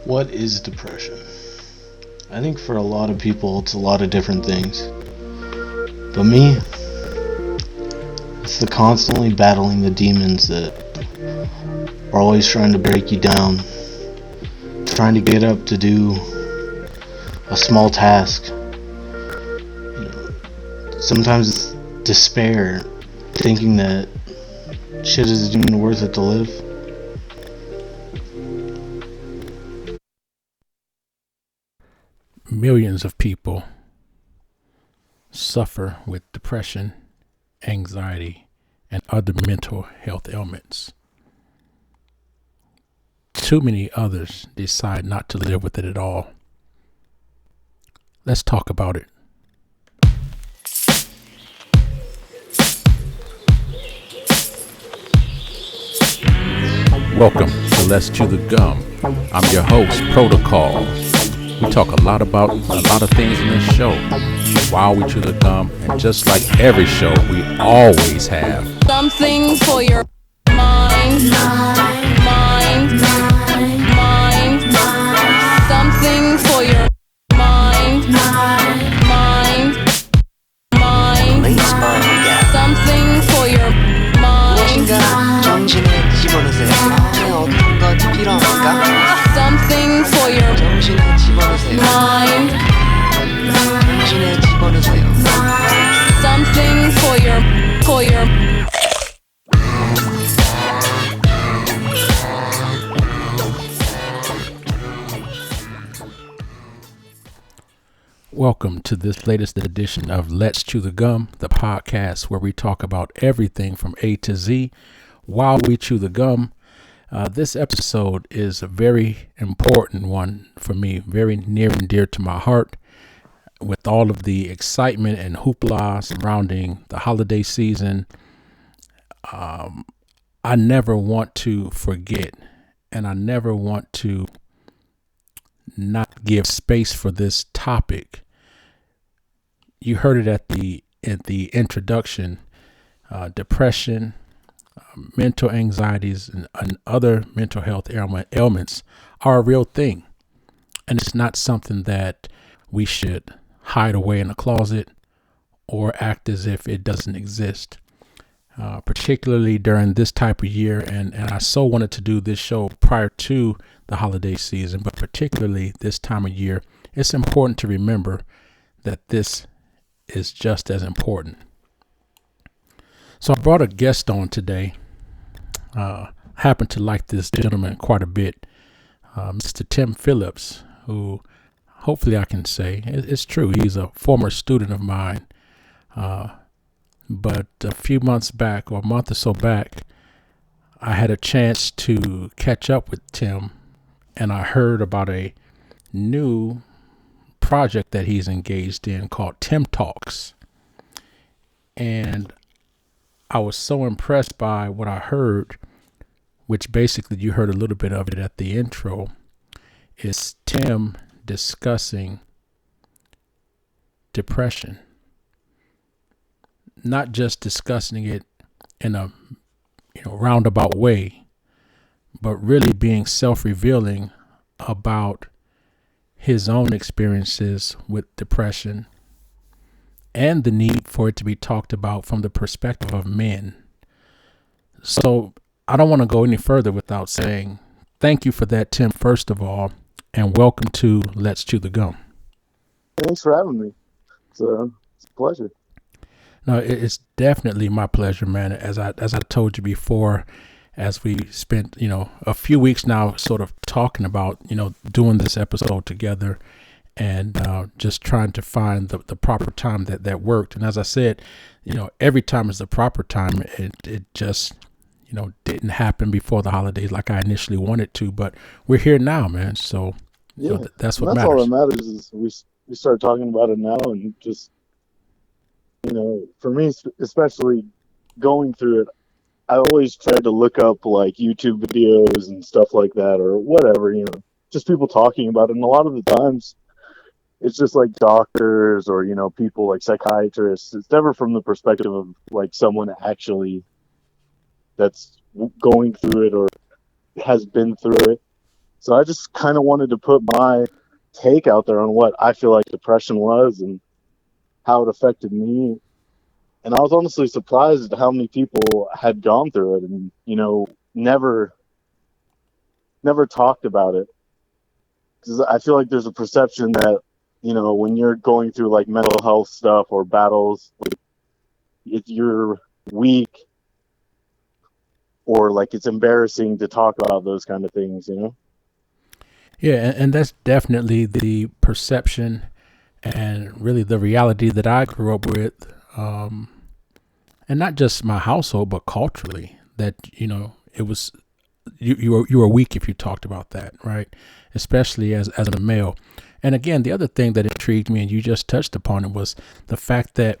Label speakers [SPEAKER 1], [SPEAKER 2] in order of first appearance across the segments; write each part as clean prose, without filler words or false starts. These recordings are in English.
[SPEAKER 1] What is depression? I think for a lot of people it's a lot of different things. But me, it's the constantly battling the demons that are always trying to break you down, trying to get up to do a small task. Sometimes it's despair, thinking that shit isn't even worth it to live.
[SPEAKER 2] Millions of people suffer with depression, anxiety, and other mental health ailments. Too many others decide not to live with it at all. Let's talk about it. Welcome to Let's Chew the Gum. I'm your host, Protocol. We talk a lot about a lot of things in this show while we chew the gum, and just like every show, we always have
[SPEAKER 3] something for your mind, something for your mind, something for your mind,
[SPEAKER 4] 정신을 집어넣으세요. 어떤 것이 필요합니까?
[SPEAKER 3] something for your
[SPEAKER 4] 정신을 집어넣으세요.
[SPEAKER 3] mind,
[SPEAKER 4] 정신을 집어넣으세요.
[SPEAKER 3] something for your
[SPEAKER 2] Welcome to this latest edition of Let's Chew the Gum, the podcast where we talk about everything from A to Z while we chew the gum. This episode is a very important one for me, very near and dear to my heart. With all of the excitement and hoopla surrounding the holiday season, I never want to forget, and I never want to not give space for this topic. You heard it at the introduction. Depression, mental anxieties, and other mental health ailments are a real thing, and it's not something that we should hide away in a closet or act as if it doesn't exist. Particularly during this type of year, and I so wanted to do this show prior to the holiday season, but particularly this time of year, it's important to remember that this is just as important. So I brought a guest on today. Happen to like this gentleman quite a bit, Mr. Tim Phillips, who hopefully I can say it's true. He's a former student of mine. But a few months back, or a month or so back, I had a chance to catch up with Tim, and I heard about a new project that he's engaged in called Tim Talks. And I was so impressed by what I heard, which basically you heard a little bit of it at the intro, is Tim discussing depression. Not just discussing it in a roundabout way, but really being self-revealing about his own experiences with depression and the need for it to be talked about from the perspective of men. So I don't want to go any further without saying thank you for that, Tim, first of all, and welcome to Let's Chew the Gum.
[SPEAKER 5] Thanks for having me. It's a pleasure.
[SPEAKER 2] No, it's definitely my pleasure, man. As I told you before, as we spent, a few weeks now sort of talking about, doing this episode together and just trying to find the proper time that worked. And as I said, every time is the proper time. It just, didn't happen before the holidays like I initially wanted to. But we're here now, man. So that's what matters.
[SPEAKER 5] All that matters is we start talking about it now, and just, for me, especially going through it, I always try to look up like YouTube videos and stuff like that, or whatever, just people talking about it. And a lot of the times it's just like doctors or, people like psychiatrists. It's never from the perspective of like someone actually that's going through it or has been through it. So I just kind of wanted to put my take out there on what I feel like depression was and how it affected me. And I was honestly surprised at how many people had gone through it and, never talked about it. Because I feel like there's a perception that, when you're going through like mental health stuff or battles, like, if you're weak or like it's embarrassing to talk about those kind of things.
[SPEAKER 2] Yeah, and that's definitely the perception and really the reality that I grew up with, and not just my household, but culturally. That it was you were weak if you talked about that, right? Especially as a male. And again, the other thing that intrigued me, and you just touched upon it, was the fact that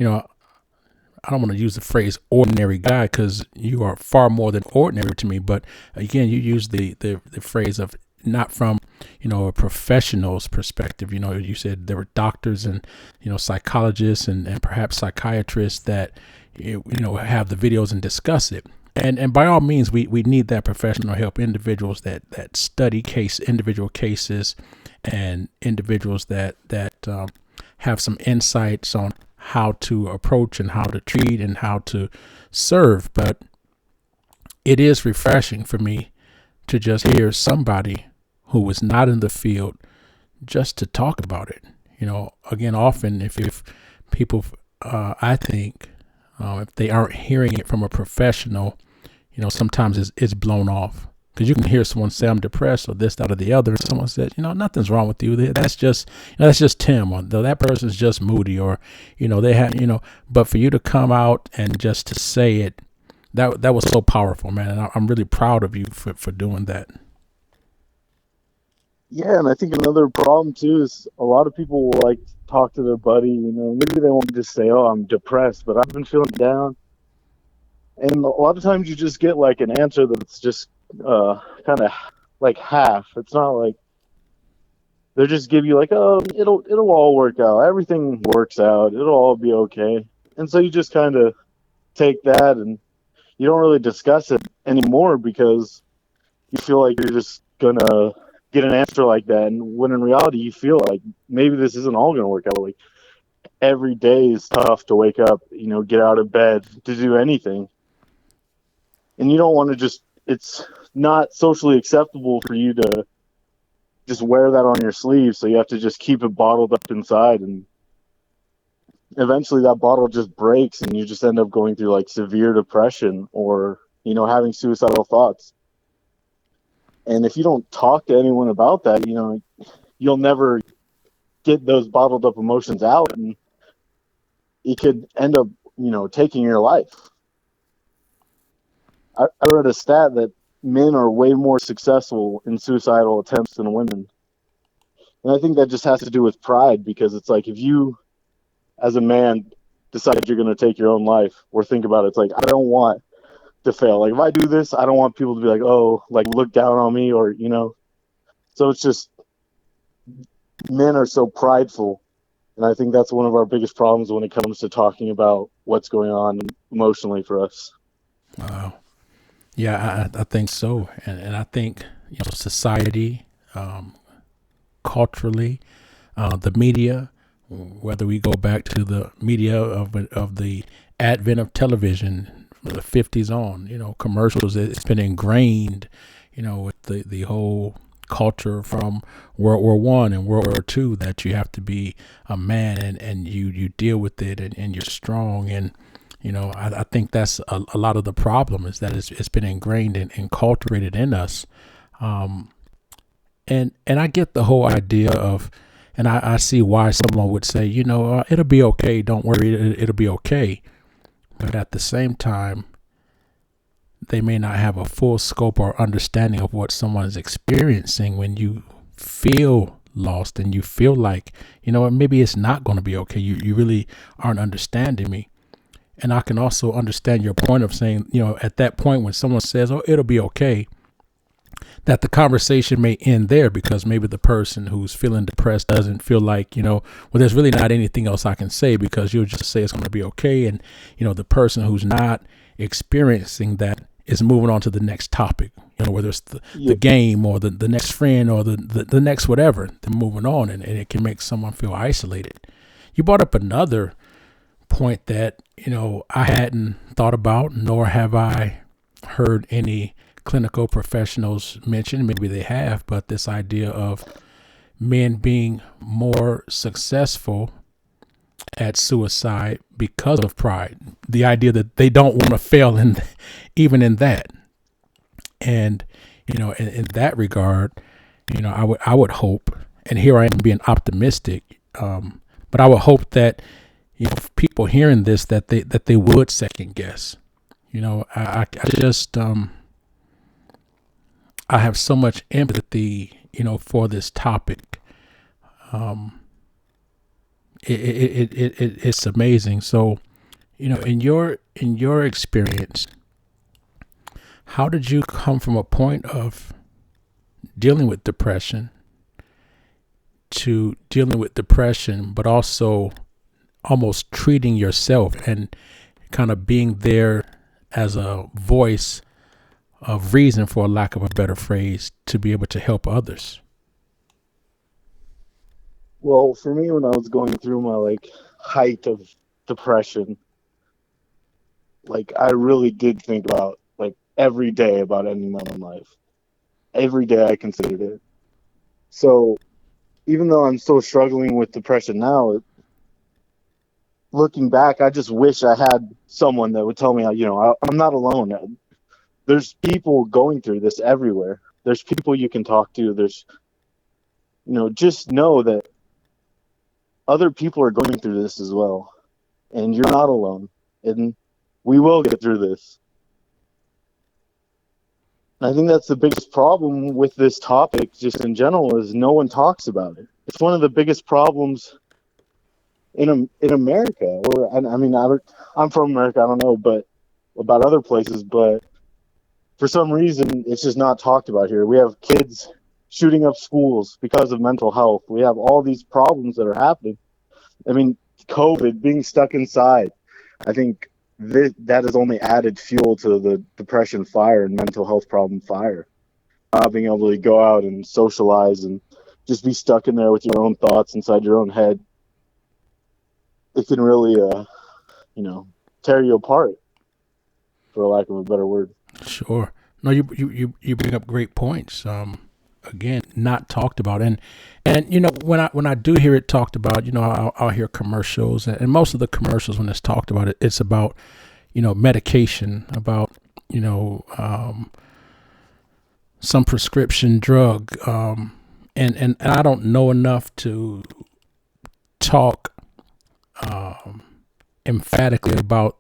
[SPEAKER 2] I don't want to use the phrase ordinary guy because you are far more than ordinary to me. But again, you use the phrase of not from, a professional's perspective. You said there were doctors and, psychologists and perhaps psychiatrists that, have the videos and discuss it. And by all means, we need that professional help, individuals that study individual cases and individuals that have some insights on how to approach and how to treat and how to serve. But it is refreshing for me to just hear somebody who was not in the field just to talk about it. Again, often if people, I think, if they aren't hearing it from a professional, sometimes it's blown off. Because you can hear someone say, I'm depressed or this, that, or the other. And someone says, nothing's wrong with you. That's just Tim, or that person's just moody, or, they have, but for you to come out and just to say it, that was so powerful, man. And I'm really proud of you for doing that.
[SPEAKER 5] Yeah, and I think another problem too is a lot of people will like talk to their buddy, maybe they won't just say, oh, I'm depressed, but I've been feeling down. And a lot of times you just get like an answer that's just kind of like half. It's not like they'll just give you like, oh, it'll all work out. Everything works out. It'll all be okay. And so you just kind of take that and you don't really discuss it anymore because you feel like you're just gonna get an answer like that. And when in reality you feel like maybe this isn't all gonna work out. Like every day is tough to wake up, get out of bed to do anything. And you don't want to it's not socially acceptable for you to just wear that on your sleeve. So you have to just keep it bottled up inside. And eventually that bottle just breaks and you just end up going through like severe depression or, having suicidal thoughts. And if you don't talk to anyone about that, you'll never get those bottled up emotions out. And it could end up, taking your life. I read a stat that men are way more successful in suicidal attempts than women. And I think that just has to do with pride, because it's like if you, as a man, decide you're going to take your own life, or think about it, it's like, I don't want to fail. Like if I do this, I don't want people to be like, oh, like look down on me, or, So it's just, men are so prideful. And I think that's one of our biggest problems when it comes to talking about what's going on emotionally for us.
[SPEAKER 2] Wow. Yeah, I think so. And I think, society, culturally, the media, whether we go back to the media of the advent of television, from the 50s on, commercials, it's been ingrained, with the whole culture from World War I and World War II that you have to be a man and you deal with it and you're strong. And I think that's a lot of the problem, is that it's been ingrained and cultivated in us. And I get the whole idea of, and I see why someone would say, it'll be okay. Don't worry. It'll be okay. But at the same time, they may not have a full scope or understanding of what someone is experiencing when you feel lost and you feel like, maybe it's not going to be okay. You really aren't understanding me. And I can also understand your point of saying, at that point when someone says, oh, it'll be okay, that the conversation may end there, because maybe the person who's feeling depressed doesn't feel like, well, there's really not anything else I can say, because you'll just say it's going to be okay. And, the person who's not experiencing that is moving on to the next topic. whether it's the
[SPEAKER 5] Yeah.
[SPEAKER 2] game or the next friend or the next whatever, they're moving on, and it can make someone feel isolated. You brought up another point that, I hadn't thought about, nor have I heard any clinical professionals mention. Maybe they have, but this idea of men being more successful at suicide because of pride, the idea that they don't want to fail even in that. And, in that regard, I would hope, and here I am being optimistic, but I would hope that, people hearing this, that they would second guess. I just, I have so much empathy, for this topic. It's amazing. So, in your experience, how did you come from a point of dealing with depression to dealing with depression, but also almost treating yourself and kind of being there as a voice of reason, for lack of a better phrase, to be able to help others?
[SPEAKER 5] Well, for me, when I was going through my height of depression, I really did think about every day about ending my own life. Every day I considered it. So even though I'm still struggling with depression now, looking back, I just wish I had someone that would tell me, I'm not alone. There's people going through this everywhere. There's people you can talk to. There's, just know that other people are going through this as well, and you're not alone, and we will get through this. I think that's the biggest problem with this topic, just in general, is no one talks about it. It's one of the biggest problems in America. I'm from America. I don't know, but about other places, but for some reason, it's just not talked about here. We have kids shooting up schools because of mental health. We have all these problems that are happening. COVID, being stuck inside. I think that has only added fuel to the depression fire and mental health problem fire. Not being able to go out and socialize and just be stuck in there with your own thoughts inside your own head, it can really, tear you apart, for lack of a better word.
[SPEAKER 2] Sure. No, you bring up great points. Again, not talked about, and when I do hear it talked about, I'll hear commercials, and most of the commercials, when it's talked about, it's about medication, about some prescription drug, and I don't know enough to talk emphatically about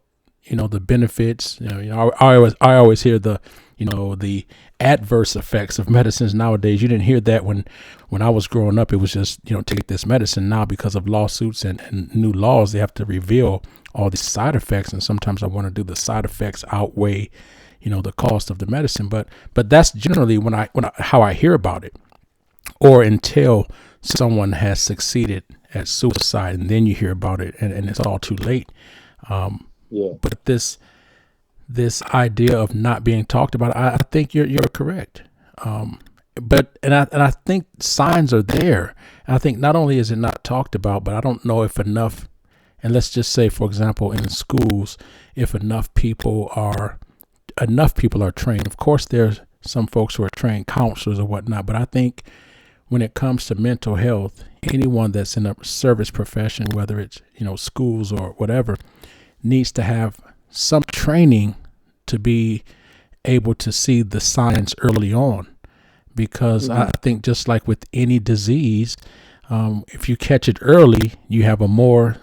[SPEAKER 2] the benefits. I always hear the adverse effects of medicines nowadays. You didn't hear that when I was growing up. It was just, take this medicine. Now, because of lawsuits and new laws, they have to reveal all these side effects. And sometimes I want to do the side effects outweigh, the cost of the medicine. But that's generally how I hear about it, or until someone has succeeded at suicide, and then you hear about it, and it's all too late.
[SPEAKER 5] Yeah.
[SPEAKER 2] But this idea of not being talked about, I think you're correct. But I think signs are there. And I think not only is it not talked about, but I don't know if enough. And let's just say, for example, in schools, if enough people are trained. Of course, there's some folks who are trained counselors or whatnot. But I think when it comes to mental health, anyone that's in a service profession, whether it's schools or whatever, needs to have some training to be able to see the signs early on, because I think just like with any disease, if you catch it early, you have a more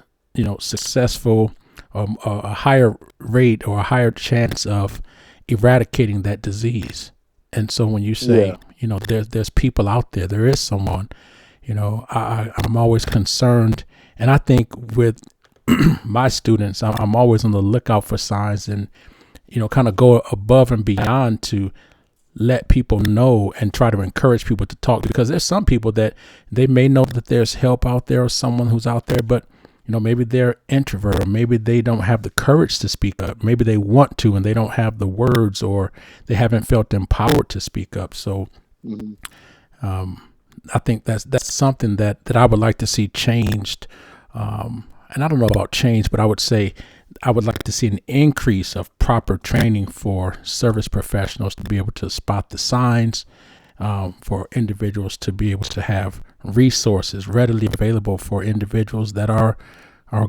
[SPEAKER 2] successful, a higher rate or a higher chance of eradicating that disease. And so when you say there's people out there is someone, I'm always concerned, and I think with my students, I'm always on the lookout for signs, and kind of go above and beyond to let people know and try to encourage people to talk, because there's some people that they may know that there's help out there or someone who's out there, but maybe they're introvert, or maybe they don't have the courage to speak up. Maybe they want to and they don't have the words, or they haven't felt empowered to speak up. So I think that's something that I would like to see changed. And I don't know about change, but I would say I would like to see an increase of proper training for service professionals to be able to spot the signs, for individuals to be able to have resources readily available for individuals that are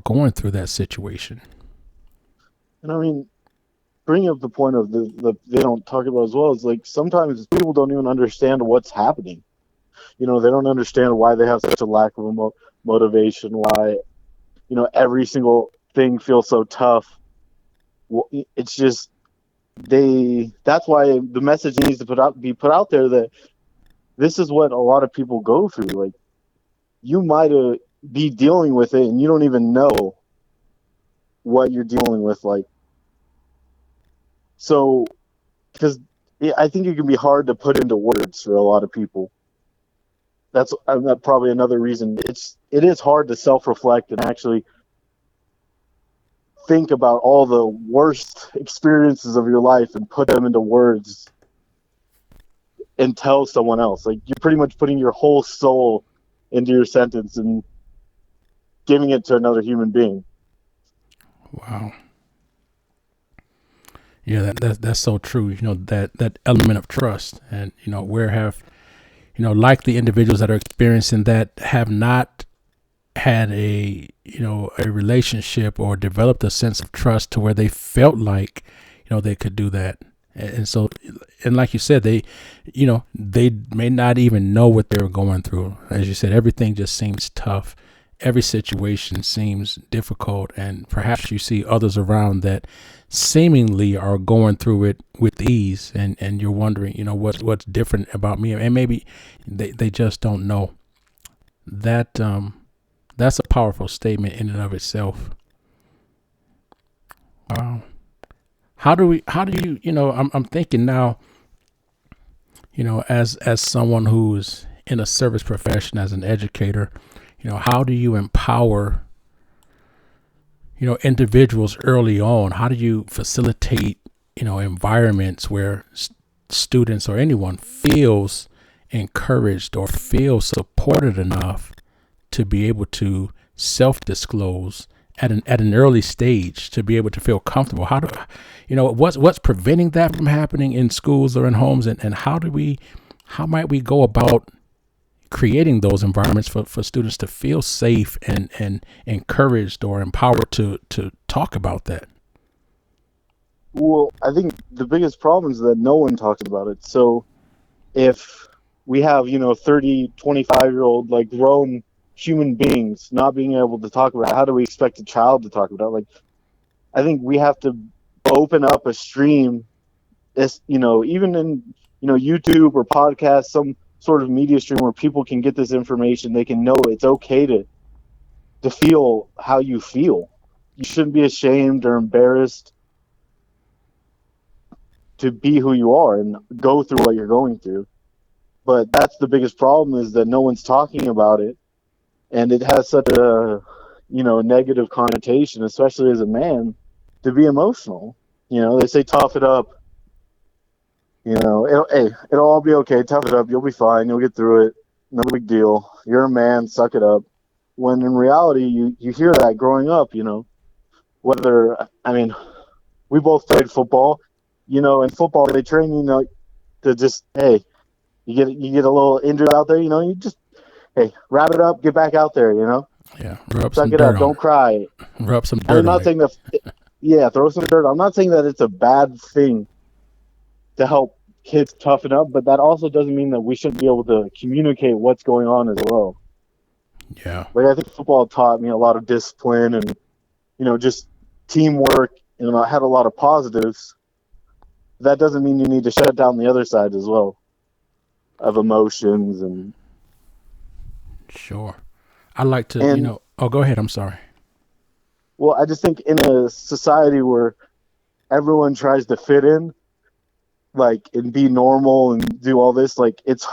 [SPEAKER 2] going through that situation.
[SPEAKER 5] And I mean, bringing up the point of the they don't talk about as well is like sometimes people don't even understand what's happening. They don't understand why they have such a lack of motivation, why every single thing feels so tough. Well, it's just that's why the message needs to be put out there that this is what a lot of people go through. Like, you might be dealing with it and you don't even know what you're dealing with. Like, so, because I think it can be hard to put into words for a lot of people. That's probably another reason. It is hard to self-reflect and actually think about all the worst experiences of your life and put them into words and tell someone else. Like, you're pretty much putting your whole soul into your sentence and giving it to another human being.
[SPEAKER 2] Wow. Yeah, that's so true. That element of trust, and where have like the individuals that are experiencing that have not had a relationship or developed a sense of trust to where they felt like they could do that. And so, and like you said, they may not even know what they were going through. As you said, everything just seems tough. Every situation seems difficult, and perhaps you see others around that seemingly are going through it with ease, and you're wondering, what's different about me, and maybe they just don't know. That's a powerful statement in and of itself. Wow. How do you, I'm thinking now, as someone who's in a service profession, as an educator, how do you empower, individuals early on? How do you facilitate, environments where students or anyone feels encouraged or feels supported enough to be able to self-disclose at an early stage, to be able to feel comfortable? How do what's preventing that from happening in schools or in homes, and how might we go about creating those environments for students to feel safe and encouraged or empowered to talk about that?
[SPEAKER 5] Well, I think the biggest problem is that no one talks about it. So if we have 30, 25-year-old like grown human beings not being able to talk about it, how do we expect a child to talk about it? Like, I think we have to open up a stream, even in YouTube or podcast, some sort of media stream where people can get this information. They can know it's okay to feel how you feel. You shouldn't be ashamed or embarrassed to be who you are and go through what you're going through. But that's the biggest problem, is that no one's talking about it, and it has such a negative connotation, especially as a man, to be emotional. They say tough it up. It'll all be okay. Tough it up. You'll be fine. You'll get through it. No big deal. You're a man. Suck it up. When in reality, you hear that growing up. We both played football. In football they train to just, hey, you get a little injured out there. You just, hey, wrap it up. Get back out there.
[SPEAKER 2] Yeah, rub
[SPEAKER 5] suck
[SPEAKER 2] some
[SPEAKER 5] it
[SPEAKER 2] dirt
[SPEAKER 5] up. Don't cry.
[SPEAKER 2] Rub some dirt.
[SPEAKER 5] I'm not saying that. Yeah, throw some dirt. I'm not saying that it's a bad thing to help kids toughen up, but that also doesn't mean that we shouldn't be able to communicate what's going on as well.
[SPEAKER 2] Yeah.
[SPEAKER 5] Like, I think football taught me a lot of discipline and, just teamwork, and I had a lot of positives. That doesn't mean you need to shut down the other side as well of emotions. And
[SPEAKER 2] sure. I like to, oh, go ahead. I'm sorry.
[SPEAKER 5] Well, I just think in a society where everyone tries to fit in, like, and be normal and do all this, like, it's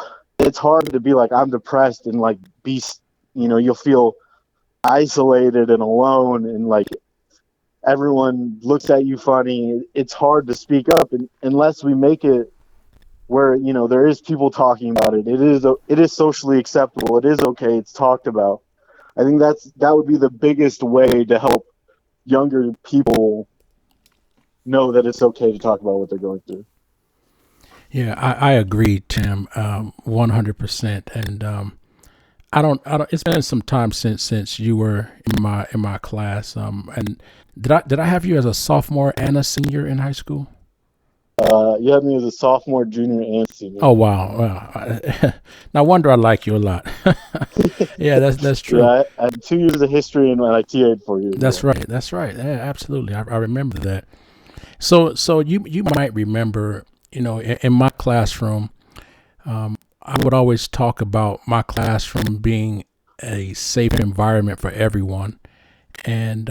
[SPEAKER 5] hard to be like, I'm depressed, and like you'll feel isolated and alone, and like everyone looks at you funny. It's hard to speak up, and unless we make it where there is people talking about it. It is socially acceptable. It is okay. It's talked about. I think that would be the biggest way to help younger people know that it's okay to talk about what they're going through.
[SPEAKER 2] Yeah, I agree, Tim, 100%. And I don't. It's been some time since you were in my class. And did I have you as a sophomore and a senior in high school?
[SPEAKER 5] You had me as a sophomore, junior, and senior.
[SPEAKER 2] Oh wow! No wonder I like you a lot. Yeah, that's true.
[SPEAKER 5] Yeah, I had 2 years of history, and I TA'd for you.
[SPEAKER 2] That's right. That's right. Yeah, absolutely. I remember that. So you might remember, in my classroom, I would always talk about my classroom being a safe environment for everyone, and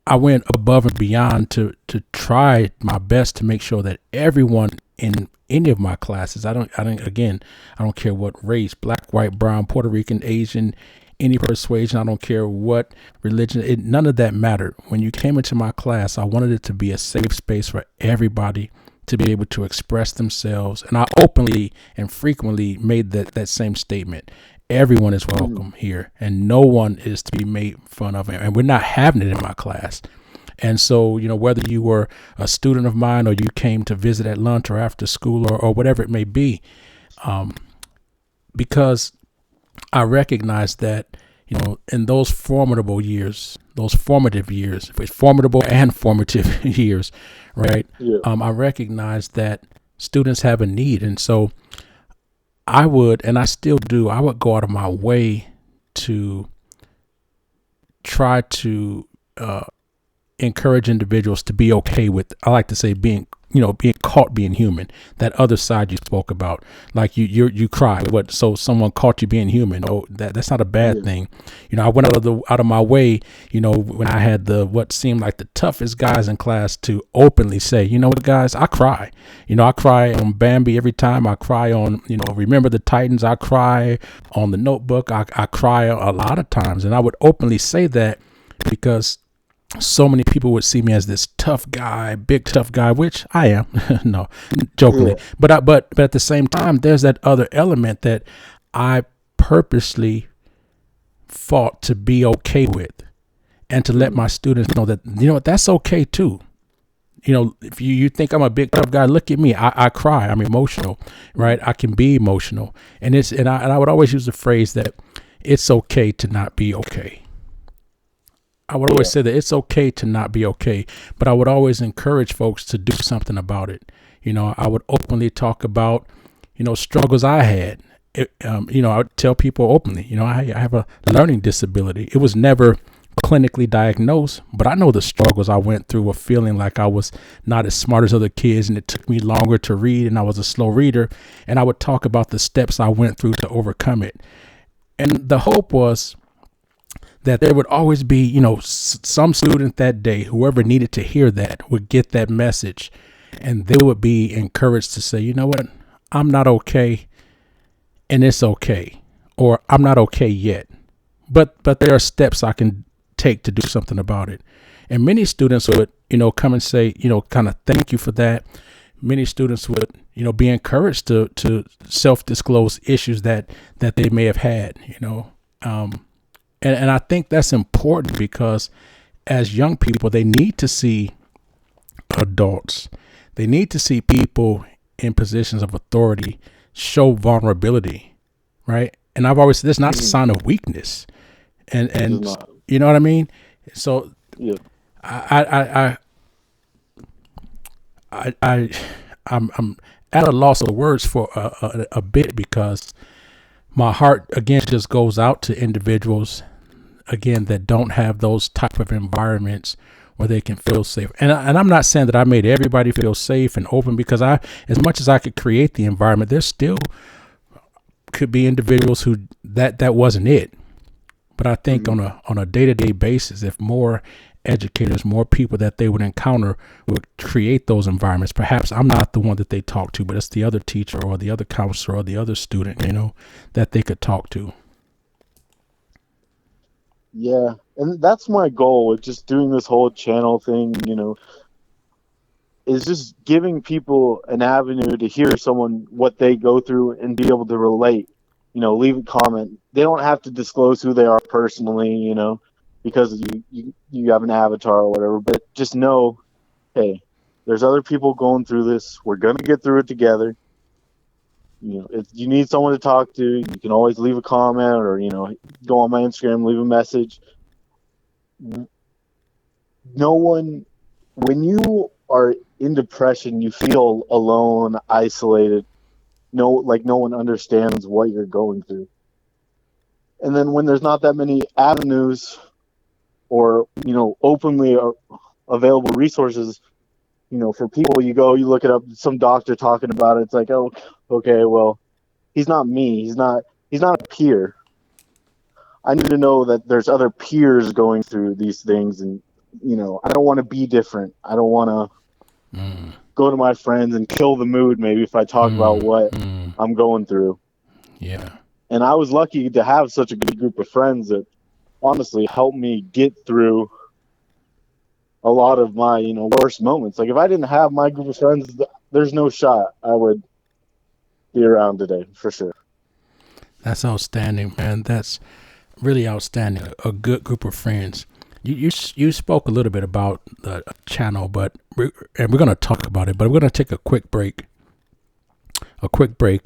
[SPEAKER 2] I went above and beyond to try my best to make sure that everyone in any of my classes, I don't care what race, black, white, brown, Puerto Rican, Asian, any persuasion, I don't care what religion, none of that mattered. When you came into my class, I wanted it to be a safe space for everybody to be able to express themselves. And I openly and frequently made that same statement. Everyone is welcome here, and no one is to be made fun of. And we're not having it in my class. And so, whether you were a student of mine or you came to visit at lunch or after school or whatever it may be, because I recognize that, in those formidable years, those formative years, formidable and formative years, right?
[SPEAKER 5] Yeah.
[SPEAKER 2] I recognize that students have a need. And so I would, and I still do, I would go out of my way to try to encourage individuals to be okay with, I like to say, being caught being human. That other side you spoke about, like you cry. So someone caught you being human. Oh, that's not a bad thing. I went out of my way, when I had what seemed like the toughest guys in class to openly say, what, guys, I cry. I cry on Bambi every time. I cry on, Remember the Titans. I cry on The Notebook. I cry a lot of times, and I would openly say that because so many people would see me as this tough guy, big tough guy, which I am. No, jokingly. Yeah. But at the same time, there's that other element that I purposely fought to be okay with, and to let my students know that, that's okay too. If you think I'm a big tough guy, look at me. I cry. I'm emotional, right? I can be emotional. And I would always use the phrase that it's okay to not be okay. I would always say that it's okay to not be okay, but I would always encourage folks to do something about it. I would openly talk about, struggles I had. I would tell people openly, I have a learning disability. It was never clinically diagnosed, but I know the struggles I went through of feeling like I was not as smart as other kids, and it took me longer to read, and I was a slow reader. And I would talk about the steps I went through to overcome it. And the hope was that there would always be, some student that day, whoever needed to hear that, would get that message, and they would be encouraged to say, what, I'm not okay, and it's okay, or I'm not okay yet, but there are steps I can take to do something about it. And many students would, come and say, kind of thank you for that. Many students would, be encouraged to self-disclose issues that they may have had, And I think that's important because as young people, they need to see adults. They need to see people in positions of authority show vulnerability, right? And I've always said this is not a sign of weakness. And you know what I mean? So
[SPEAKER 5] yeah.
[SPEAKER 2] I'm at a loss of words for a bit, because my heart again just goes out to individuals again that don't have those type of environments where they can feel safe. And I'm not saying that I made everybody feel safe and open, because as much as I could create the environment, there still could be individuals who that wasn't it. But I think on a day-to-day basis, if more educators, more people that they would encounter would create those environments, perhaps I'm not the one that they talk to, but it's the other teacher or the other counselor or the other student, that they could talk to.
[SPEAKER 5] Yeah, and that's my goal with just doing this whole channel thing, is just giving people an avenue to hear someone what they go through and be able to relate. Leave a comment. They don't have to disclose who they are personally, because you have an avatar or whatever, but just know, hey, there's other people going through this. We're going to get through it together. If you need someone to talk to, you can always leave a comment or, go on my Instagram, leave a message. No one, when you are in depression, you feel alone, isolated. No one understands what you're going through. And then when there's not that many avenues or, openly available resources, for people, you look it up, some doctor talking about it. It's like, oh, okay, well, he's not me. He's not a peer. I need to know that there's other peers going through these things, and I don't want to be different. I don't want to go to my friends and kill the mood maybe if I talk about what I'm going through.
[SPEAKER 2] Yeah.
[SPEAKER 5] And I was lucky to have such a good group of friends that honestly helped me get through a lot of my, worst moments. Like if I didn't have my group of friends, there's no shot I would be around today for sure.
[SPEAKER 2] That's outstanding, man. That's really outstanding. A good group of friends. You spoke a little bit about the channel, but we're going to talk about it. But we're going to take a quick break.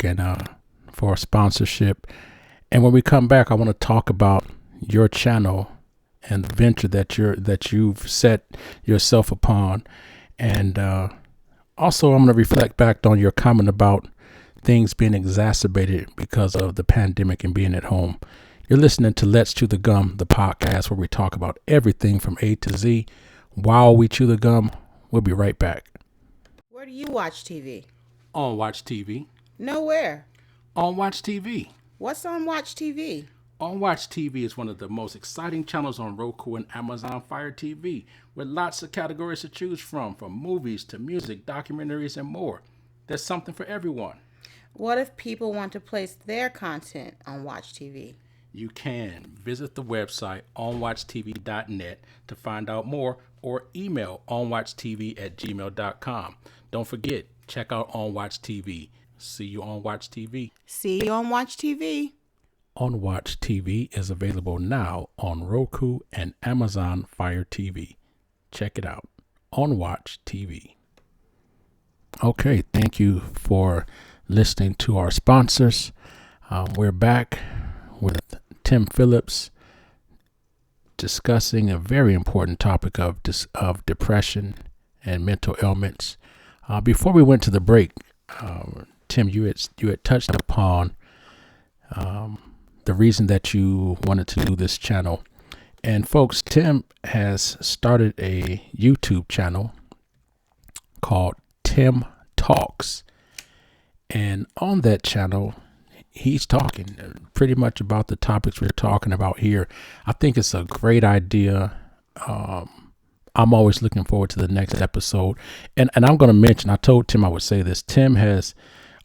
[SPEAKER 2] And for sponsorship. And when we come back, I want to talk about your channel and the venture that you've set yourself upon. And also, I'm going to reflect back on your comment about things being exacerbated because of the pandemic and being at home. You're listening to Let's Chew the Gum, the podcast where we talk about everything from A to Z. While we chew the gum, we'll be right back.
[SPEAKER 6] Where do you watch TV?
[SPEAKER 2] On Watch TV.
[SPEAKER 6] Nowhere.
[SPEAKER 2] On Watch TV.
[SPEAKER 6] What's on Watch TV?
[SPEAKER 2] On Watch TV is one of the most exciting channels on Roku and Amazon Fire TV, with lots of categories to choose from movies to music, documentaries, and more. There's something for everyone.
[SPEAKER 6] What if people want to place their content on Watch TV?
[SPEAKER 2] You can visit the website onwatchtv.net to find out more, or email onwatchtv@gmail.com. Don't forget, check out On Watch TV. See you on Watch TV.
[SPEAKER 6] See you on Watch TV.
[SPEAKER 2] On Watch TV is available now on Roku and Amazon Fire TV. Check it out. On Watch TV. Okay, thank you for listening to our sponsors. We're back with Tim Phillips discussing a very important topic of depression and mental ailments. Before we went to the break, Tim, you had touched upon the reason that you wanted to do this channel. And folks, Tim has started a YouTube channel called Tim Talks. And on that channel, he's talking pretty much about the topics we're talking about here. I think it's a great idea. I'm always looking forward to the next episode. And I'm going to mention, I told Tim I would say this. Tim has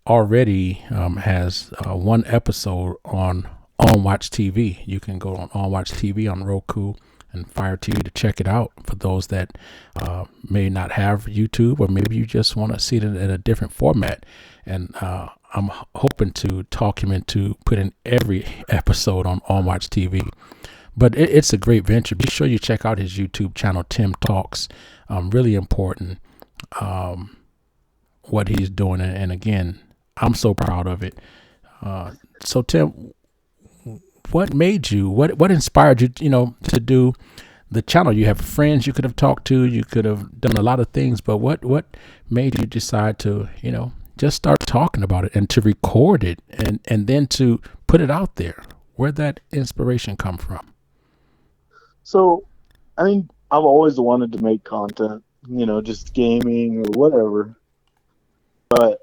[SPEAKER 2] already has one episode on Watch TV. You can go on Watch TV on Roku and Fire TV to check it out for those that may not have YouTube, or maybe you just want to see it in a different format. And I'm hoping to talk him into putting every episode on Watch TV. But it's a great venture. Be sure you check out his YouTube channel, Tim Talks. Really important what he's doing. And again, I'm so proud of it. So Tim, what made you, what inspired you, to do the channel? You have friends you could have talked to, you could have done a lot of things, but what made you decide to, just start talking about it and to record it and then to put it out there? Where'd that inspiration come from?
[SPEAKER 5] So, I've always wanted to make content, just gaming or whatever. But,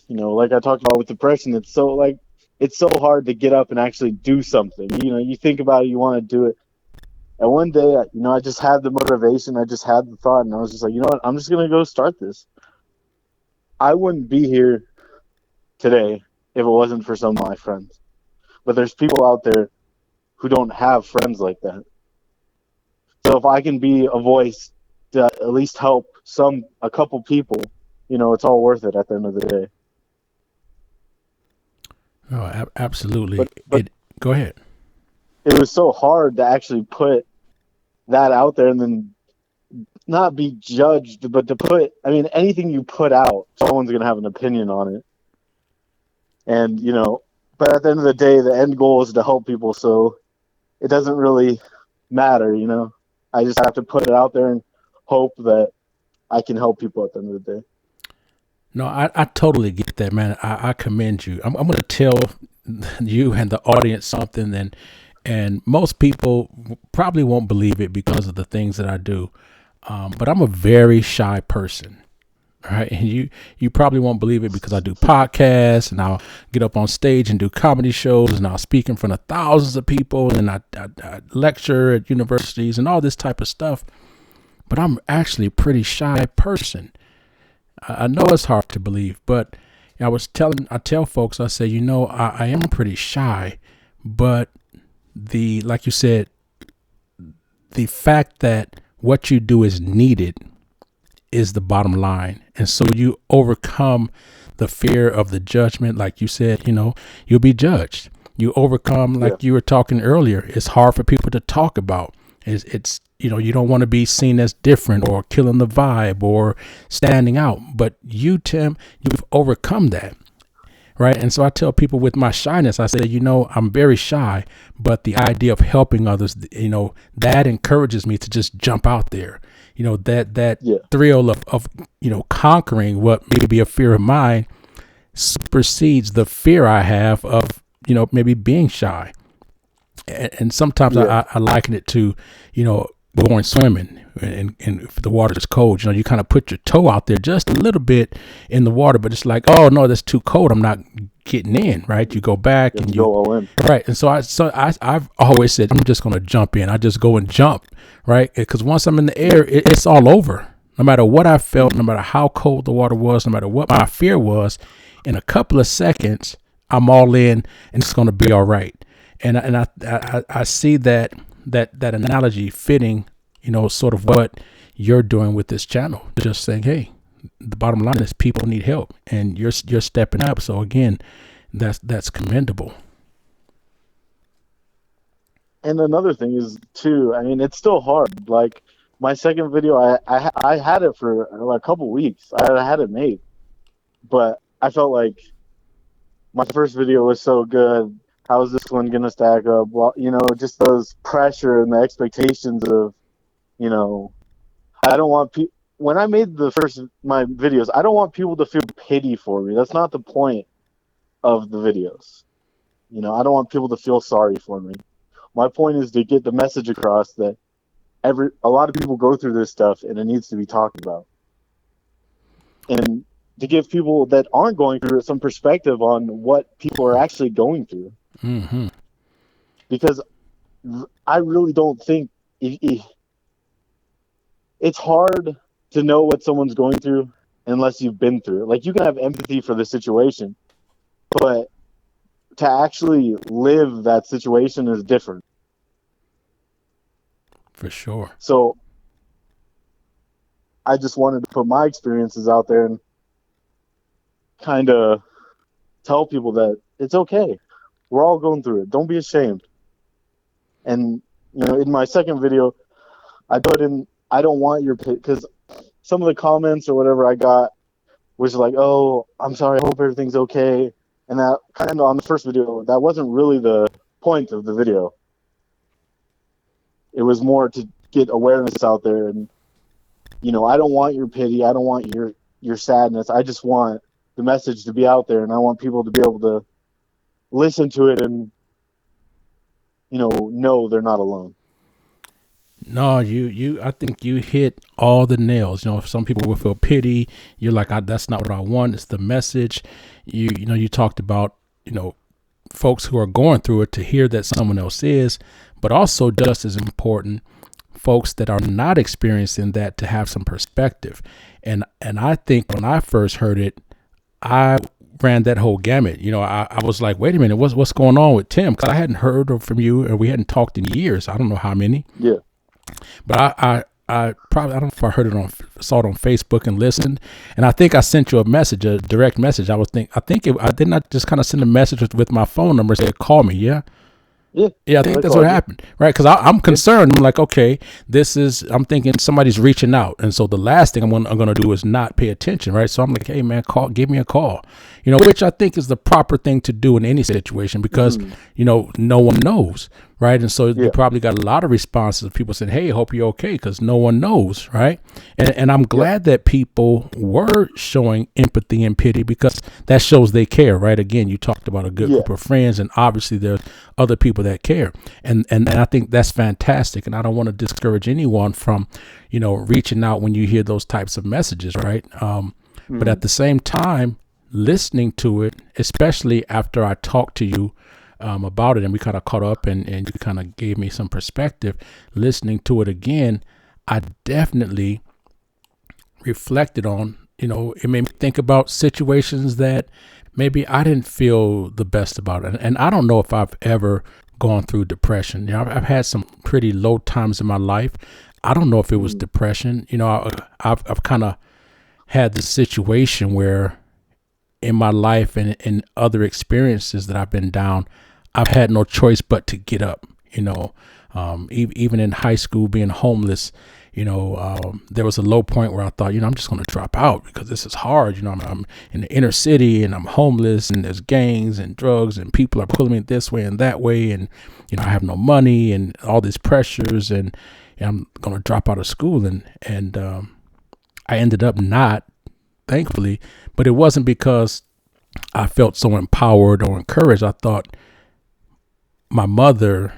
[SPEAKER 5] like I talked about with depression, it's so hard to get up and actually do something. You think about it, you want to do it. And one day, I just had the motivation, I just had the thought, and I was just like, you know what, I'm just going to go start this. I wouldn't be here today if it wasn't for some of my friends. But there's people out there who don't have friends like that. So if I can be a voice to at least help a couple people, it's all worth it at the end of the day.
[SPEAKER 2] Oh, absolutely.
[SPEAKER 5] But
[SPEAKER 2] Go ahead.
[SPEAKER 5] it was so hard to actually put that out there and then not be judged, but to put, anything you put out, someone's going to have an opinion on it. And, but at the end of the day, the end goal is to help people. So it doesn't really matter, I just have to put it out there and hope that I can help people at the end of the day.
[SPEAKER 2] No, I totally get that, man. I commend you. I'm going to tell you and the audience something, and most people probably won't believe it because of the things that I do. But I'm a very shy person. Right. And you probably won't believe it because I do podcasts and I'll get up on stage and do comedy shows and I'll speak in front of thousands of people and I lecture at universities and all this type of stuff. But I'm actually a pretty shy person. I know it's hard to believe, but I tell folks, I say, I am pretty shy, but like you said, the fact that what you do is needed is the bottom line. And so you overcome the fear of the judgment. Like you said, you'll be judged. You overcome, like you were talking earlier, it's hard for people to talk about. It's you don't want to be seen as different or killing the vibe or standing out. But you, Tim, you've overcome that. Right. And so I tell people with my shyness, I say, I'm very shy, but the idea of helping others, that encourages me to just jump out there. That thrill of conquering what may be a fear of mine supersedes the fear I have of, maybe being shy. And sometimes I liken it to, going swimming and if the water is cold, you kind of put your toe out there just a little bit in the water, but it's like, oh no, that's too cold. I'm not getting in. Right. You go back and you
[SPEAKER 5] go all in.
[SPEAKER 2] Right. And so I've always said, I'm just going to jump in. I just go and jump. Right. Because once I'm in the air, it's all over. No matter what I felt, no matter how cold the water was, no matter what my fear was, in a couple of seconds, I'm all in and it's going to be all right. And I see that analogy fitting, sort of what you're doing with this channel. Just saying, hey, the bottom line is people need help, and you're stepping up. So again, that's commendable.
[SPEAKER 5] And another thing is too, it's still hard. Like my second video, I had it for a couple weeks. I had it made, but I felt like my first video was so good. How is this one going to stack up? Well, just those pressure and the expectations of, I don't want people, when I made my videos, I don't want people to feel pity for me. That's not the point of the videos. I don't want people to feel sorry for me. My point is to get the message across that a lot of people go through this stuff and it needs to be talked about. And to give people that aren't going through it some perspective on what people are actually going through.
[SPEAKER 2] Mm-hmm.
[SPEAKER 5] Because I really don't think it's hard to know what someone's going through unless you've been through it. Like you can have empathy for the situation, but to actually live that situation is different.
[SPEAKER 2] For sure.
[SPEAKER 5] So I just wanted to put my experiences out there and kind of tell people that it's okay. We're all going through it. Don't be ashamed. And, in my second video, I put in, I don't want your pit, because some of the comments or whatever I got was like, oh, I'm sorry, I hope everything's okay. And that kind of on the first video, that wasn't really the point of the video. It was more to get awareness out there. And, I don't want your pity. I don't want your sadness. I just want the message to be out there, and I want people to be able to listen to it and know they're not alone.
[SPEAKER 2] No, I think you hit all the nails. Some people will feel pity. You're like, that's not what I want. It's the message. You talked about, folks who are going through it to hear that someone else is, but also just as important, folks that are not experiencing that to have some perspective. And I think when I first heard it, I ran that whole gamut. I was like, wait a minute, what's going on with Tim? Because I hadn't heard from you, and we hadn't talked in years. I don't know how many.
[SPEAKER 5] Yeah.
[SPEAKER 2] But I probably, I don't know if I saw it on Facebook and listened, and I think I sent you a direct message. I did not just kind of send a message with my phone number, say call me, yeah. Yeah, I think that's what happened, right? Because I'm concerned. I'm like, okay, I'm thinking somebody's reaching out, and so the last thing I'm going to do is not pay attention, right? So I'm like, hey man, give me a call, which I think is the proper thing to do in any situation, because no one knows, right? And so you probably got a lot of responses of people saying, hey, hope you're okay, because no one knows, right? And I'm glad that people were showing empathy and pity, because that shows they care, right? Again, you talked about a good group of friends, and obviously there's other people that care, and I think that's fantastic. And I don't want to discourage anyone from reaching out when you hear those types of messages, right? But at the same time, listening to it, especially after I talked to you about it, and we kind of caught up, and you kind of gave me some perspective, listening to it again, I definitely reflected on, it made me think about situations that maybe I didn't feel the best about it. And I don't know if I've ever gone through depression. I've had some pretty low times in my life. I don't know if it was depression. I've kind of had the situation where in my life and in other experiences that I've been down, I've had no choice but to get up. Even in high school, being homeless, there was a low point where I thought, I'm just going to drop out because this is hard. I'm in the inner city and I'm homeless, and there's gangs and drugs and people are pulling me this way and that way. And, I have no money and all these pressures, and I'm going to drop out of school. And I ended up not, thankfully, but it wasn't because I felt so empowered or encouraged. I thought my mother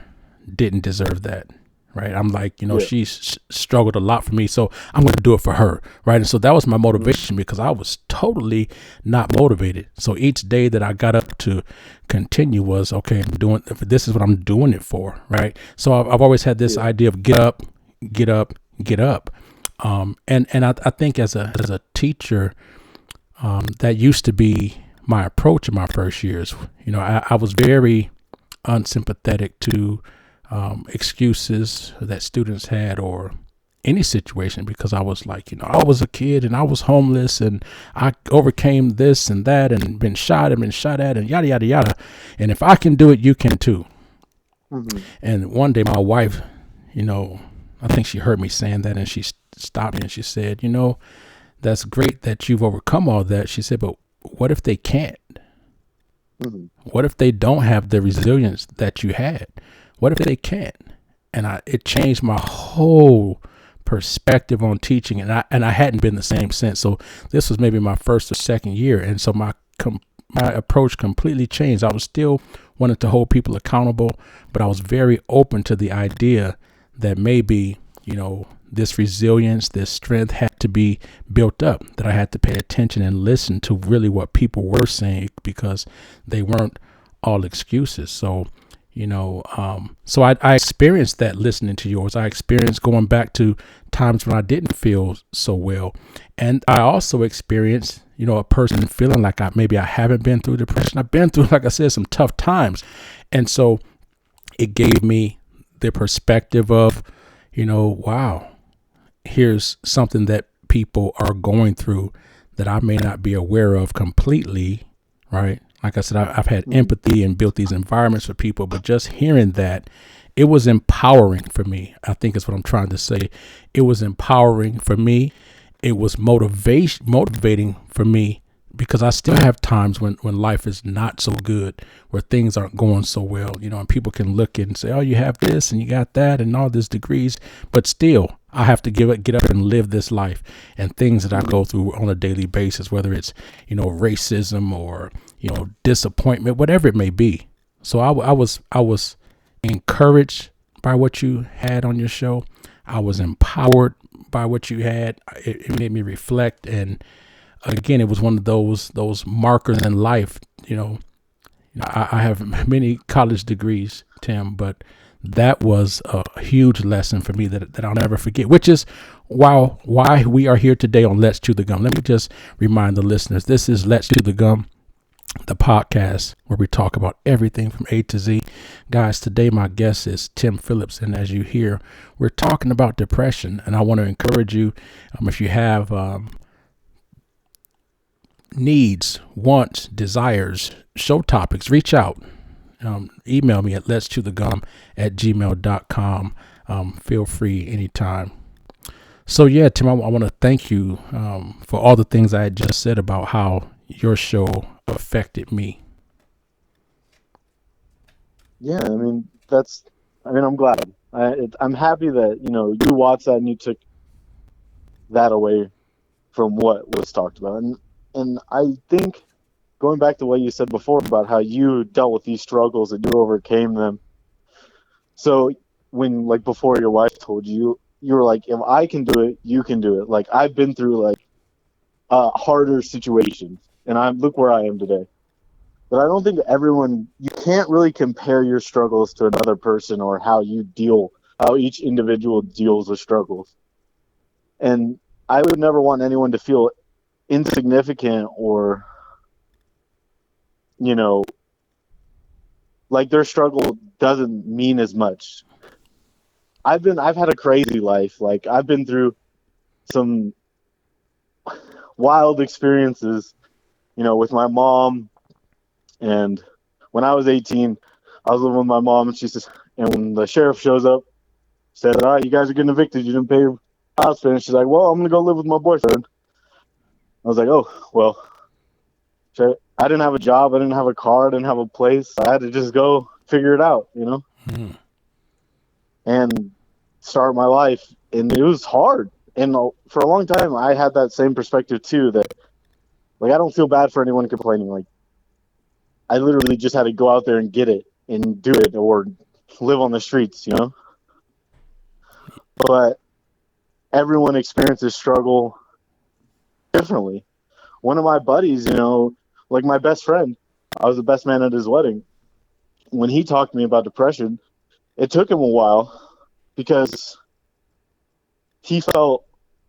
[SPEAKER 2] didn't deserve that. Right. I'm like, she struggled a lot for me, so I'm going to do it for her. Right. And so that was my motivation, because I was totally not motivated. So each day that I got up to continue was, okay, this is what I'm doing it for. Right. So I've always had this idea of get up, get up, get up. And I think as a teacher, that used to be my approach in my first years. I was very unsympathetic to excuses that students had, or any situation, because I was like, I was a kid and I was homeless and I overcame this and that and been shot at and yada, yada, yada. And if I can do it, you can too. Mm-hmm. And one day my wife, I think she heard me saying that, and she stopped me and she said, that's great that you've overcome all that. She said, but what if they can't? Mm-hmm. What if they don't have the resilience that you had? What if they can't? And it changed my whole perspective on teaching, and I hadn't been the same since. So this was maybe my first or second year, and so my approach completely changed. I was still wanting to hold people accountable, but I was very open to the idea that maybe this resilience, this strength had to be built up, that I had to pay attention and listen to really what people were saying, because they weren't all excuses. So so I experienced that listening to yours. I experienced going back to times when I didn't feel so well. And I also experienced, a person feeling like maybe I haven't been through depression. I've been through, like I said, some tough times. And so it gave me the perspective of, wow, here's something that people are going through that I may not be aware of completely, right? Like I said, I've had empathy and built these environments for people, but just hearing that, it was empowering for me. I think is what I'm trying to say. It was empowering for me. It was motivating for me, because I still have times when life is not so good, where things aren't going so well, and people can look and say, oh, you have this and you got that and all these degrees, but still I have to get up and live this life, and things that I go through on a daily basis, whether it's, racism or, disappointment, whatever it may be. So I was encouraged by what you had on your show. I was empowered by what you had. It made me reflect. And again, it was one of those markers in life. I have many college degrees, Tim, but that was a huge lesson for me that I'll never forget, which is why we are here today on Let's Chew the Gum. Let me just remind the listeners, this is Let's Chew the Gum. the podcast where we talk about everything from A to Z. Guys, today my guest is Tim Phillips, and as you hear, we're talking about depression. And I want to encourage you, if you have needs, wants, desires, show topics, reach out. Email me at letstothegum@gmail.com. Feel free anytime. So yeah, Tim, I want to thank you for all the things I had just said about how your show affected me.
[SPEAKER 5] Yeah, I mean I'm glad. I'm happy that you watched that and you took that away from what was talked about, and I think going back to what you said before about how you dealt with these struggles and you overcame them. So when like before your wife told you, you were like, if I can do it, you can do it. Like I've been through like harder situations, and I look where I am today. But I don't think you can't really compare your struggles to another person or how each individual deals with struggles. And I would never want anyone to feel insignificant or, you know, like their struggle doesn't mean as much. I've had a crazy life. Like I've been through some wild experiences, with my mom. And when I was 18, I was living with my mom, and and when the sheriff shows up, said, "All right, you guys are getting evicted. You didn't pay your house payment." And she's like, "Well, I'm gonna go live with my boyfriend." I was like, "Oh, well." I didn't have a job. I didn't have a car. I didn't have a place. I had to just go figure it out, and start my life. And it was hard. And for a long time, I had that same perspective too. That like I don't feel bad for anyone complaining. Like I literally just had to go out there and get it and do it, or live on the streets, But everyone experiences struggle differently. One of my buddies, like my best friend, I was the best man at his wedding. When he talked to me about depression, it took him a while because he felt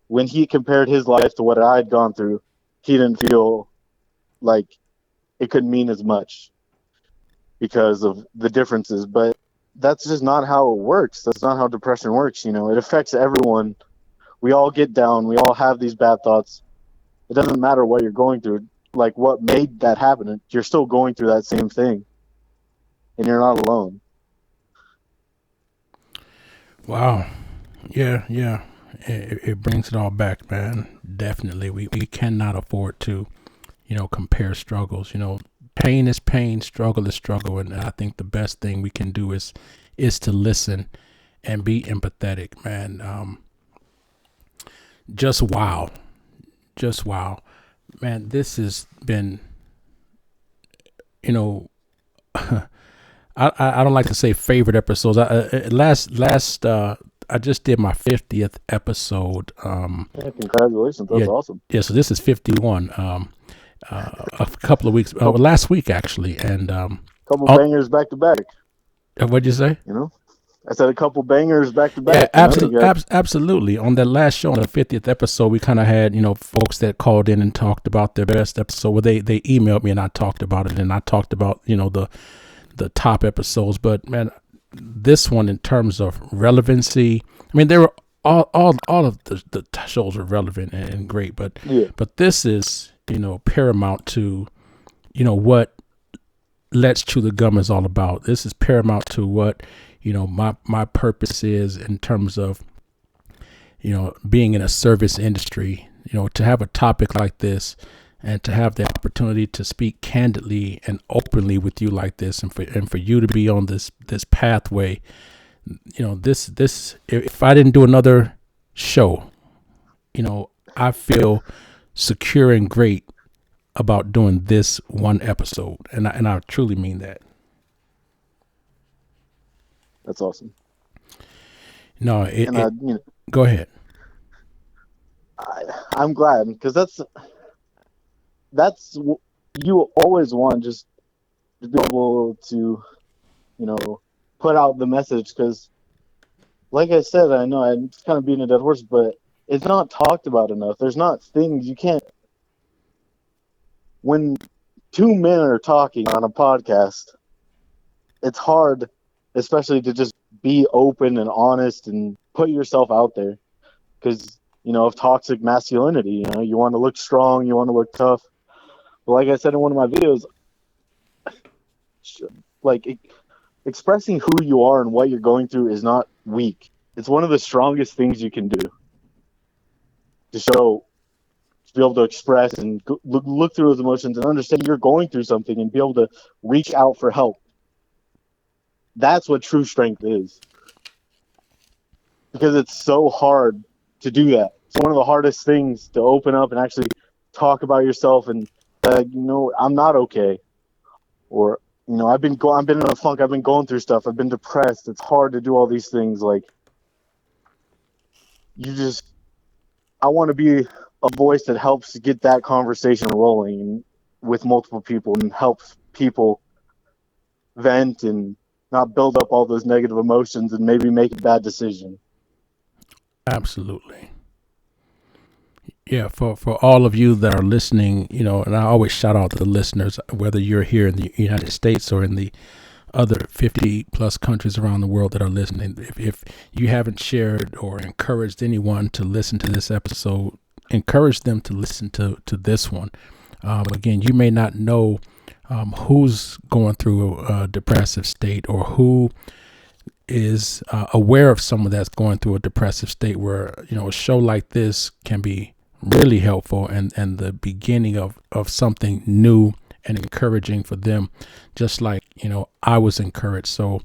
[SPEAKER 5] when he compared his life to what I had gone through, he didn't feel like it could mean as much because of the differences. But that's just not how it works. That's not how depression works. It affects everyone. We all get down. We all have these bad thoughts. It doesn't matter what you're going through. Like what made that happen. You're still going through that same thing. And you're not alone.
[SPEAKER 2] Wow. Yeah. It brings it all back, man. Definitely. We cannot afford to, compare struggles. Pain is pain, struggle is struggle. And I think the best thing we can do is to listen and be empathetic, man. Just wow. Man, this has been, I don't like to say favorite episodes. I just did my 50th episode.
[SPEAKER 5] Yeah, congratulations. That's awesome.
[SPEAKER 2] Yeah, so this is 51. A couple of weeks, last week actually, and
[SPEAKER 5] couple bangers back to back.
[SPEAKER 2] What'd you say?
[SPEAKER 5] I said a couple bangers back to back.
[SPEAKER 2] Yeah, absolutely. On that last show, on the 50th episode, we kind of had, folks that called in and talked about their best episode. Well, they emailed me and I talked about it, and I talked about, the top episodes. But man, this one in terms of relevancy, I mean, they were all of the shows are relevant and great, but this is, paramount to, what Let's Chew the Gum is all about. This is paramount to what, my purpose is in terms of, being in a service industry, to have a topic like this and to have the opportunity to speak candidly and openly with you like this, and for you to be on this pathway, this if I didn't do another show, I feel secure and great about doing this one episode, and I truly mean that.
[SPEAKER 5] That's awesome.
[SPEAKER 2] No, go ahead.
[SPEAKER 5] I'm glad, because that's you always want, just to be able to, put out the message. Because, like I said, I know I'm kind of beating a dead horse, but it's not talked about enough. There's not things you can't. When two men are talking on a podcast, it's hard, especially to just be open and honest and put yourself out there. Because, of toxic masculinity, you want to look strong, you want to look tough. But like I said in one of my videos, like expressing who you are and what you're going through is not weak. It's one of the strongest things you can do to show, to be able to express and look through those emotions and understand you're going through something and be able to reach out for help. That's what true strength is. Because it's so hard to do that. It's one of the hardest things to open up and actually talk about yourself and, I'm not okay. Or, I've been in a funk. I've been going through stuff. I've been depressed. It's hard to do all these things. Like, I want to be a voice that helps get that conversation rolling with multiple people and helps people vent and not build up all those negative emotions and maybe make a bad decision.
[SPEAKER 2] Absolutely. Yeah, for all of you that are listening, and I always shout out to the listeners, whether you're here in the United States or in the other 50 plus countries around the world that are listening. If you haven't shared or encouraged anyone to listen to this episode, encourage them to listen to this one. Again, you may not know who's going through a depressive state or who is aware of someone that's going through a depressive state, where a show like this can be really helpful and the beginning of something new and encouraging for them, just like I was encouraged. So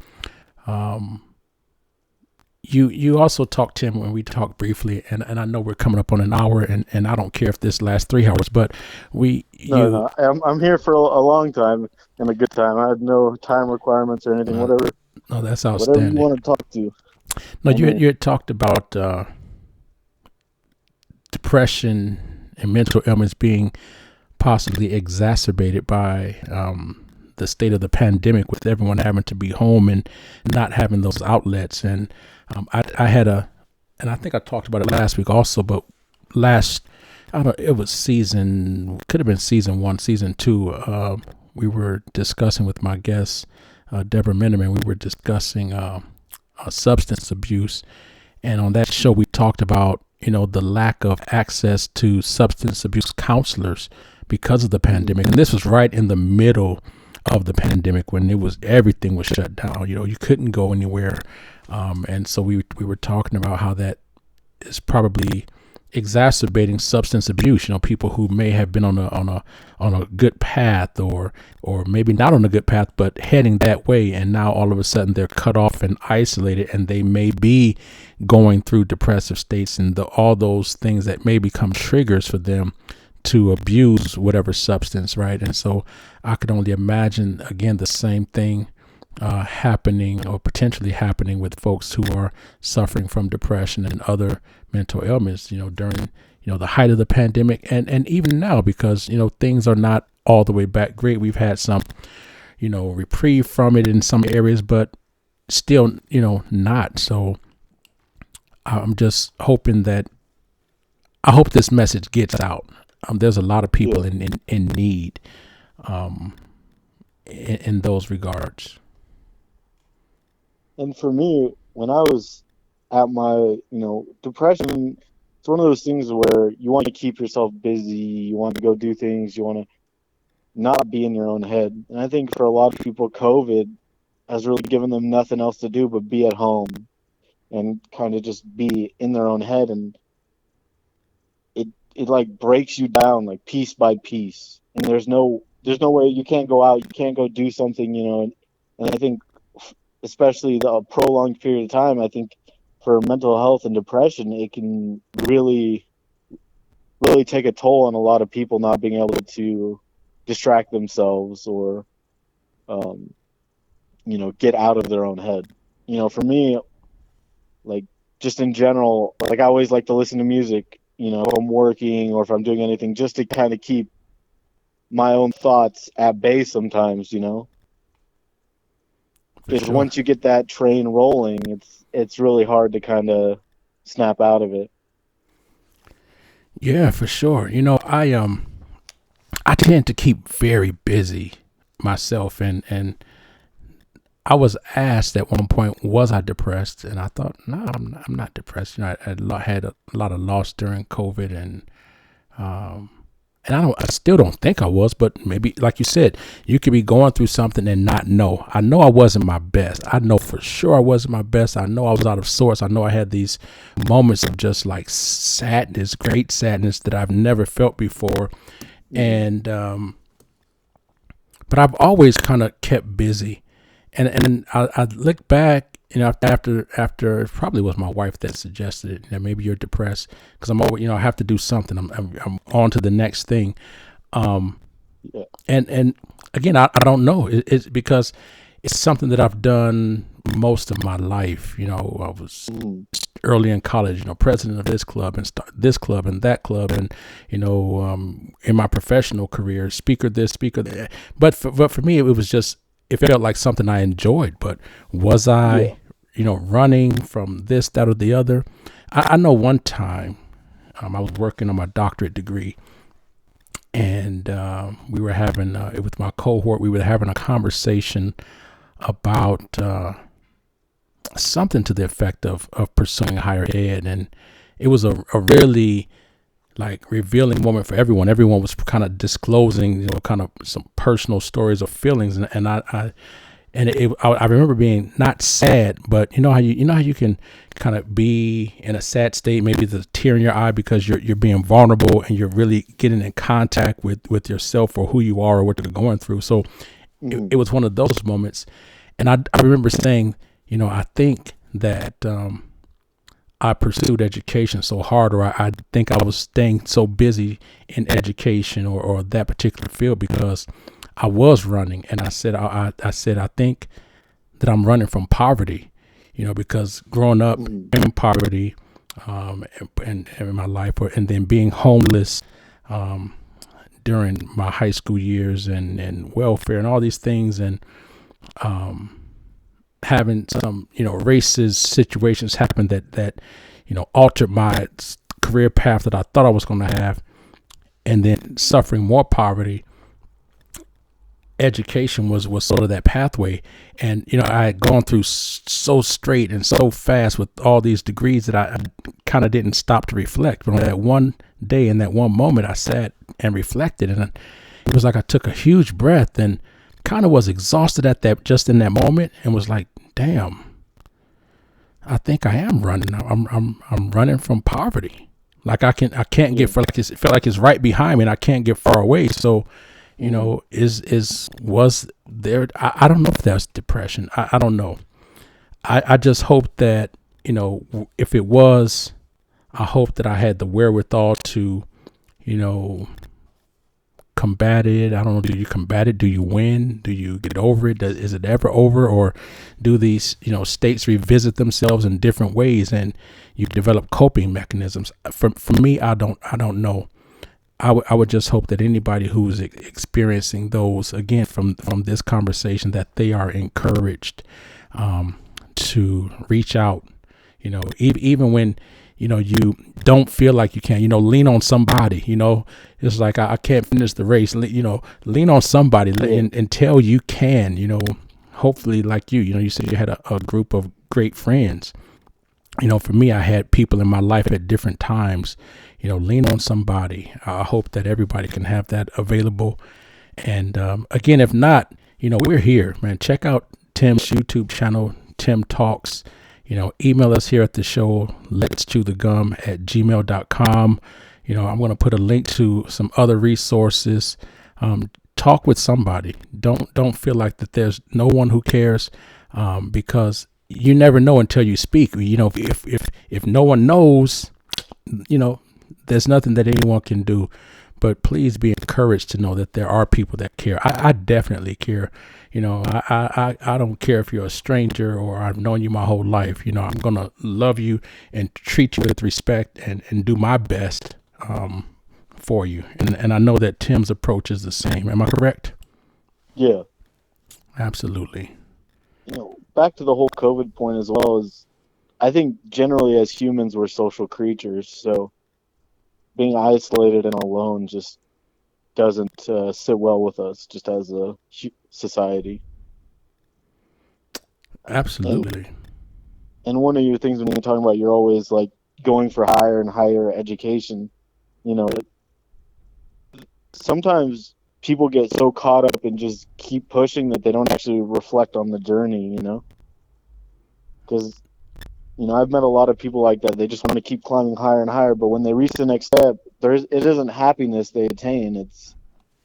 [SPEAKER 2] you also talked, Tim, when we talked briefly, and I know we're coming up on an hour, and I don't care if this lasts 3 hours, but
[SPEAKER 5] No, I'm here for a long time and a good time. I have no time requirements or anything. Whatever.
[SPEAKER 2] No, that's outstanding.
[SPEAKER 5] Whatever you want to talk to.
[SPEAKER 2] No, you had talked about depression and mental illness being possibly exacerbated by the state of the pandemic, with everyone having to be home and not having those outlets. And I had and I think I talked about it last week also, but it was could have been season 1, season 2. We were discussing with my guest, Deborah Minderman, we were discussing substance abuse. And on that show, we talked about, the lack of access to substance abuse counselors because of the pandemic. And this was right in the middle of the pandemic, when everything was shut down. You couldn't go anywhere. And so we were talking about how that is probably exacerbating substance abuse. People who may have been on a good path, or maybe not on a good path, but heading that way, and now all of a sudden they're cut off and isolated, and they may be going through depressive states and all those things that may become triggers for them to abuse whatever substance, right? And so I could only imagine, again, the same thing happening or potentially happening with folks who are suffering from depression and other mental ailments, during, the height of the pandemic, and even now, because, things are not all the way back great. We've had some, reprieve from it in some areas, but still, not. So I'm just hoping I hope this message gets out. There's a lot of people in need in those regards.
[SPEAKER 5] And for me, when I was at my, depression, it's one of those things where you want to keep yourself busy, you want to go do things, you want to not be in your own head. And I think for a lot of people, COVID has really given them nothing else to do but be at home and kind of just be in their own head. And it like breaks you down, like piece by piece. And there's no way, you can't go out, you can't go do something, and I think especially the prolonged period of time, I think for mental health and depression, it can really, really take a toll on a lot of people not being able to distract themselves or, get out of their own head. For me, like, just in general, like, I always like to listen to music, if I'm working or if I'm doing anything, just to kind of keep my own thoughts at bay sometimes, because
[SPEAKER 2] Sure.
[SPEAKER 5] Once you get that train rolling, it's really hard to kind of snap out of it.
[SPEAKER 2] Yeah, for sure. I tend to keep very busy myself, and I was asked at one point, was I depressed? And I thought, no, I'm not depressed. You know, I had a lot of loss during COVID, um, and I still don't think I was, but maybe, like you said, you could be going through something and not know. I know I wasn't my best. I know for sure I wasn't my best. I know I was out of sorts. I know I had these moments of just like sadness, great sadness that I've never felt before. And, but I've always kind of kept busy. And I look back, you know, after it probably was my wife that suggested it. You know, maybe you're depressed because I'm always, you know, I have to do something. I'm on to the next thing.
[SPEAKER 5] Yeah.
[SPEAKER 2] And again, I don't know. It's because it's something that I've done most of my life. You know, I was early in college, you know, president of this club and start this club and that club, and you know, in my professional career, speaker this, speaker that. But for me, it was just. It felt like something I enjoyed, but was I, you know, running from this, that, or the other? I know one time I was working on my doctorate degree, and we were having, with my cohort, we were having a conversation about something to the effect of pursuing higher ed. And it was a really like revealing moment for everyone. Everyone was kind of disclosing, you know, kind of some personal stories or feelings, and I remember being not sad, but you know how you can kind of be in a sad state, maybe there's a tear in your eye because you're being vulnerable and you're really getting in contact with yourself or who you are or what you're going through. So it was one of those moments, and I remember saying, you know, I think that. I pursued education so hard, or I think I was staying so busy in education or that particular field because I was running. And I said, I think that I'm running from poverty, you know, because growing up in poverty, and in my life, and then being homeless, during my high school years and welfare and all these things, and, having some, you know, racist situations happen that, you know, altered my career path that I thought I was going to have, and then suffering more poverty. Education was sort of that pathway. And, you know, I had gone through so straight and so fast with all these degrees that I kind of didn't stop to reflect. But on that one day, in that one moment, I sat and reflected, and it was like I took a huge breath and kind of was exhausted at that, just in that moment, and was like, damn, I think I am running. I'm running from poverty. Like I can't get far, like it felt like it's right behind me and I can't get far away. So, you know, was there, I don't know if that's depression. I don't know. I just hope that, you know, if it was, I hope that I had the wherewithal to, you know, combat it. I don't know. Do you combat it? Do you win? Do you get over it? Is it ever over? Or do these, you know, states revisit themselves in different ways and you develop coping mechanisms? For me, I don't know. I would just hope that anybody who's experiencing those, again, from this conversation, that they are encouraged to reach out, you know, even when, you know, you don't feel like you can, you know, lean on somebody. You know, it's like, I can't finish the race, you know, lean on somebody until you can, you know, hopefully like you know, you said you had a group of great friends. You know, for me, I had people in my life at different times, you know, lean on somebody. I hope that everybody can have that available. And again, if not, you know, we're here, man. Check out Tim's YouTube channel, Tim Talks. You know, email us here at the show, letschewthegum@gmail.com. You know, I'm going to put a link to some other resources. Talk with somebody. Don't feel like that there's no one who cares, because you never know until you speak. You know, if no one knows, you know, there's nothing that anyone can do. But please be encouraged to know that there are people that care. I definitely care. You know, I don't care if you're a stranger or I've known you my whole life. You know, I'm going to love you and treat you with respect and do my best for you. And I know that Tim's approach is the same. Am I correct?
[SPEAKER 5] Yeah.
[SPEAKER 2] Absolutely.
[SPEAKER 5] You know, back to the whole COVID point as well, is I think generally as humans, we're social creatures. So being isolated and alone just doesn't sit well with us just as a society.
[SPEAKER 2] Absolutely.
[SPEAKER 5] And one of your things when you're talking about you're always like going for higher and higher education, you know, sometimes people get so caught up and just keep pushing that they don't actually reflect on the journey, you know? Because, you know, I've met a lot of people like that. They just want to keep climbing higher and higher, but when they reach the next step, it isn't happiness they attain. It's,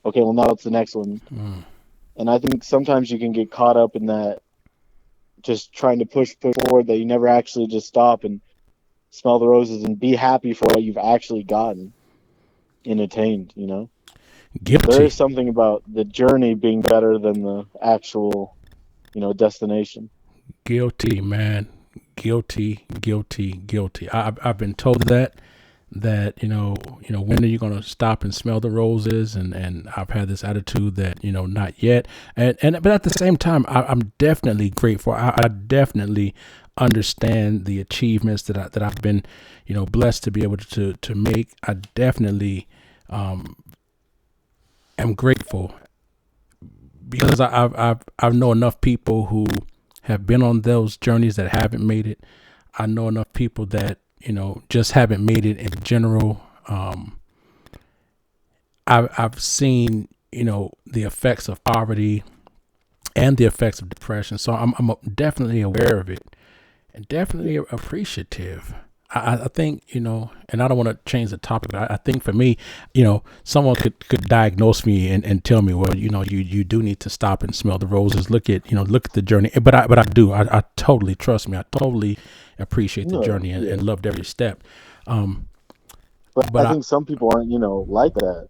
[SPEAKER 5] okay, well, now it's the next one. And I think sometimes you can get caught up in that, just trying to push forward, that you never actually just stop and smell the roses and be happy for what you've actually gotten and attained, you know?
[SPEAKER 2] Guilty.
[SPEAKER 5] There is something about the journey being better than the actual, you know, destination.
[SPEAKER 2] Guilty, man. Guilty. I've been told that when are you going to stop and smell the roses? And I've had this attitude that, not yet. But at the same time, I'm definitely grateful. I definitely understand the achievements that I've been, blessed to be able to make. I definitely am grateful because I know enough people who have been on those journeys that haven't made it. I know enough people that, just haven't made it in general. I've seen, the effects of poverty and the effects of depression. So I'm definitely aware of it and definitely appreciative. I think, and I don't want to change the topic, but I think for me, someone could diagnose me and tell me, well, you do need to stop and smell the roses. Look at the journey. But I do. I totally, trust me. I totally appreciate the journey and loved every step.
[SPEAKER 5] But I think some people aren't, like that.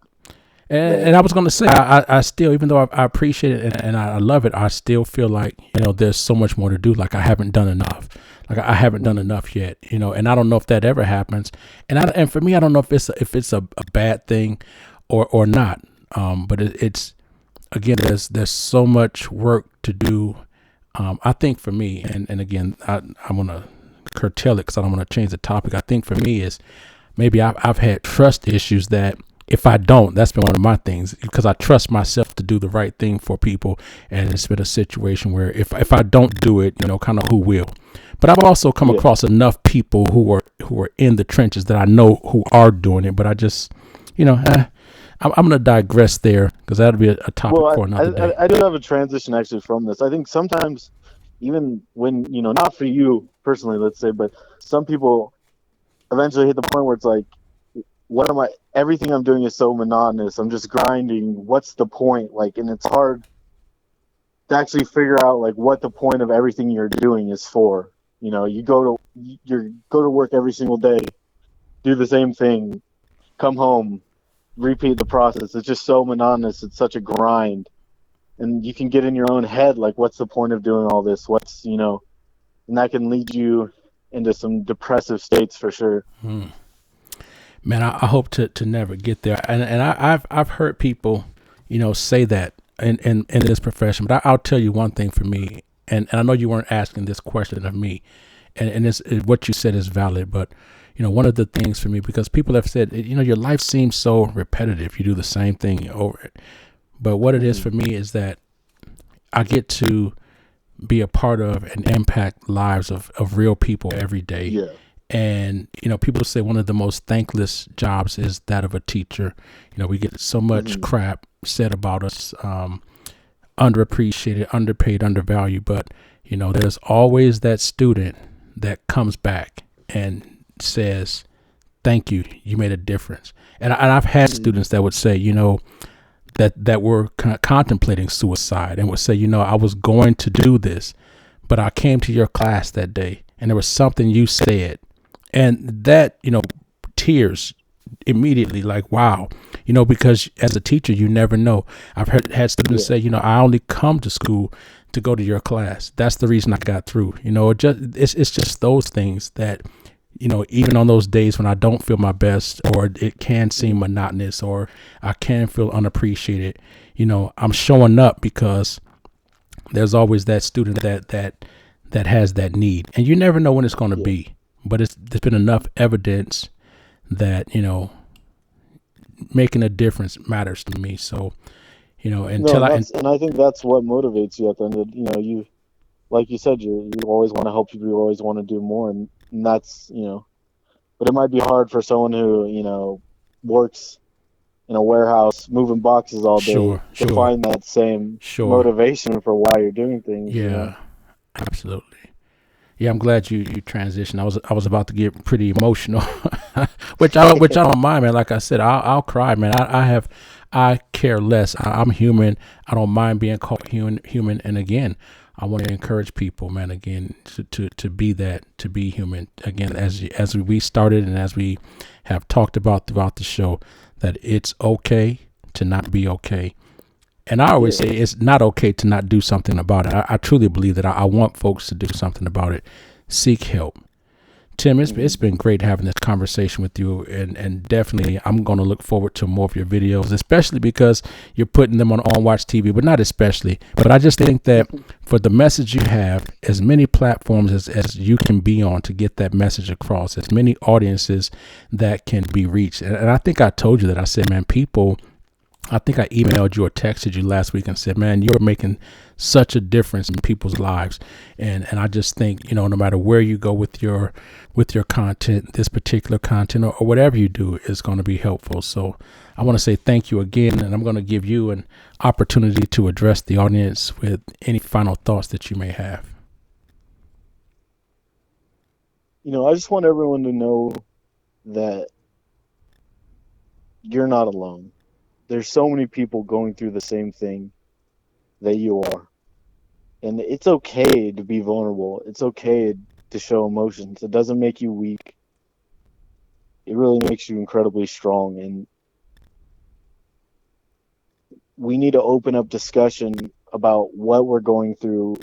[SPEAKER 2] And I was going to say, I still, even though I appreciate it and I love it, I still feel like, there's so much more to do. Like I haven't done enough. Like I haven't done enough yet, and I don't know if that ever happens. And for me, I don't know if it's a bad thing or not. But it's again, there's so much work to do. I think for me, and again, I'm going to curtail it because I don't want to change the topic. I think for me is maybe I've had trust issues that if I don't, that's been one of my things, because I trust myself to do the right thing for people. And it's been a situation where if I don't do it, kind of who will. But I've also come across enough people who are in the trenches that I know who are doing it. But I just, I'm going to digress there because that'll be a topic for another day.
[SPEAKER 5] I do have a transition actually from this. I think sometimes even when, not for you personally, let's say, but some people eventually hit the point where it's like, everything I'm doing is so monotonous. I'm just grinding. What's the point? Like, and it's hard to actually figure out like what the point of everything you're doing is for. You go to work every single day, do the same thing, come home, repeat the process. It's just so monotonous. It's such a grind. And you can get in your own head, like, what's the point of doing all this? And that can lead you into some depressive states for sure.
[SPEAKER 2] Man, I hope to never get there. And I've heard people, say that in this profession. But I'll tell you one thing for me, and I know you weren't asking this question of me, and what you said is valid. But one of the things for me, because people have said, your life seems so repetitive. You do the same thing over it. But what it is for me is that I get to be a part of and impact lives of real people every day.
[SPEAKER 5] Yeah.
[SPEAKER 2] And, people say one of the most thankless jobs is that of a teacher. We get so much crap said about us, underappreciated, underpaid, undervalued. But, there's always that student that comes back and says, thank you. You made a difference. And I've had students that would say, that were contemplating suicide and would say, I was going to do this, but I came to your class that day and there was something you said. And that, tears immediately, like, wow, because as a teacher, you never know. I've had students say, I only come to school to go to your class. That's the reason I got through. It's just those things that, even on those days when I don't feel my best, or it can seem monotonous, or I can feel unappreciated, I'm showing up because there's always that student that has that need. And you never know when it's going to be. But there's been enough evidence that, making a difference matters to me. So,
[SPEAKER 5] No,
[SPEAKER 2] until
[SPEAKER 5] and I think that's what motivates you at the end of, you, like you said, you always want to help people, you always want to do more, and that's, but it might be hard for someone who, works in a warehouse moving boxes all day to
[SPEAKER 2] sure,
[SPEAKER 5] find that same
[SPEAKER 2] sure.
[SPEAKER 5] motivation for why you're doing things,
[SPEAKER 2] Yeah, absolutely. Yeah, I'm glad you transitioned. I was about to get pretty emotional, which I don't mind, man. Like I said, I'll cry, man. I care less. I'm human. I don't mind being called human. And again, I want to encourage people, man. Again, to be that, to be human. Again, as we started and as we have talked about throughout the show, that it's okay to not be okay. And I always say it's not okay to not do something about it. I truly believe that I want folks to do something about it. Seek help. Tim, it's been great having this conversation with you, and definitely I'm going to look forward to more of your videos, especially because you're putting them on Watch TV, but not especially. But I just think that for the message you have, as many platforms as you can be on to get that message across, as many audiences that can be reached. And I think I told you that. I said, man, I think I emailed you or texted you last week and said, man, you're making such a difference in people's lives. And I just think, no matter where you go with your content, this particular content or whatever you do is going to be helpful. So I want to say thank you again. And I'm going to give you an opportunity to address the audience with any final thoughts that you may have.
[SPEAKER 5] I just want everyone to know that you're not alone. There's so many people going through the same thing that you are. And it's okay to be vulnerable. It's okay to show emotions. It doesn't make you weak. It really makes you incredibly strong. And we need to open up discussion about what we're going through,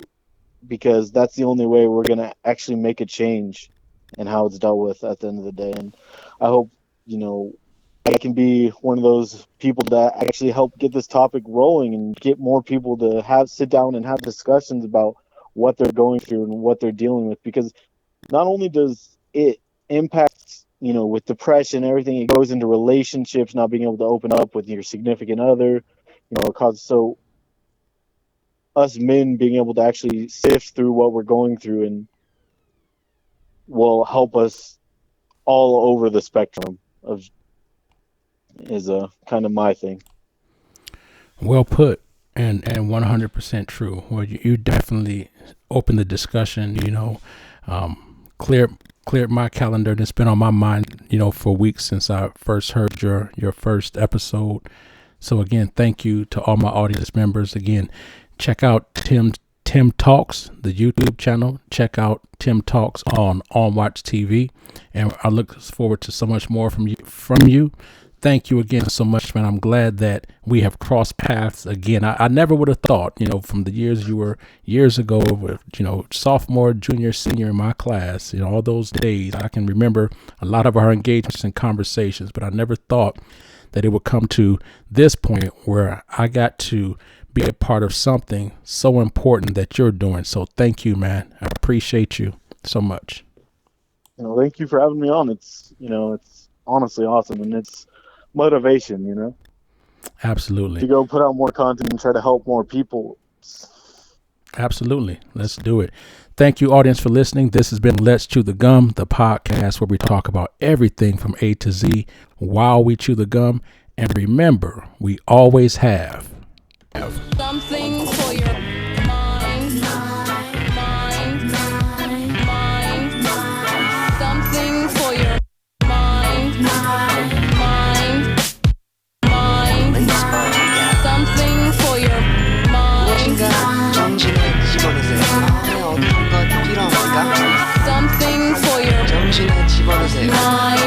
[SPEAKER 5] because that's the only way we're going to actually make a change in how it's dealt with at the end of the day. And I hope, I can be one of those people that actually help get this topic rolling and get more people to sit down and have discussions about what they're going through and what they're dealing with. Because not only does it impact, with depression and everything, it goes into relationships, not being able to open up with your significant other, so us men being able to actually sift through what we're going through and will help us all over the spectrum of is kind of my thing.
[SPEAKER 2] Well put, and 100% true. Well, you definitely opened the discussion, cleared my calendar, and it's been on my mind, for weeks since I first heard your first episode. So again, thank you to all my audience members. Again, check out Tim Talks, the YouTube channel. Check out Tim Talks on Watch TV, and I look forward to so much more from you. Thank you again so much, man. I'm glad that we have crossed paths again. I never would have thought, from the years you were years ago with, sophomore, junior, senior in my class, all those days. I can remember a lot of our engagements and conversations, but I never thought that it would come to this point where I got to be a part of something so important that you're doing. So thank you, man. I appreciate you so much.
[SPEAKER 5] Thank you for having me on. It's, it's honestly awesome, and it's motivation,
[SPEAKER 2] Absolutely.
[SPEAKER 5] to go put out more content and try to help more people.
[SPEAKER 2] Absolutely. Let's do it. Thank you, audience, for listening. This has been Let's Chew the Gum, the podcast where we talk about everything from A to Z while we chew the gum. And remember, we always have
[SPEAKER 3] Something for your mind. Something for your mind. Something for your mind.
[SPEAKER 4] 무엇인가 정신을 집어넣으세요. 마음에 어떤 것 필요합니까?
[SPEAKER 3] Something for your
[SPEAKER 4] 정신을 집어넣으세요.
[SPEAKER 3] mind.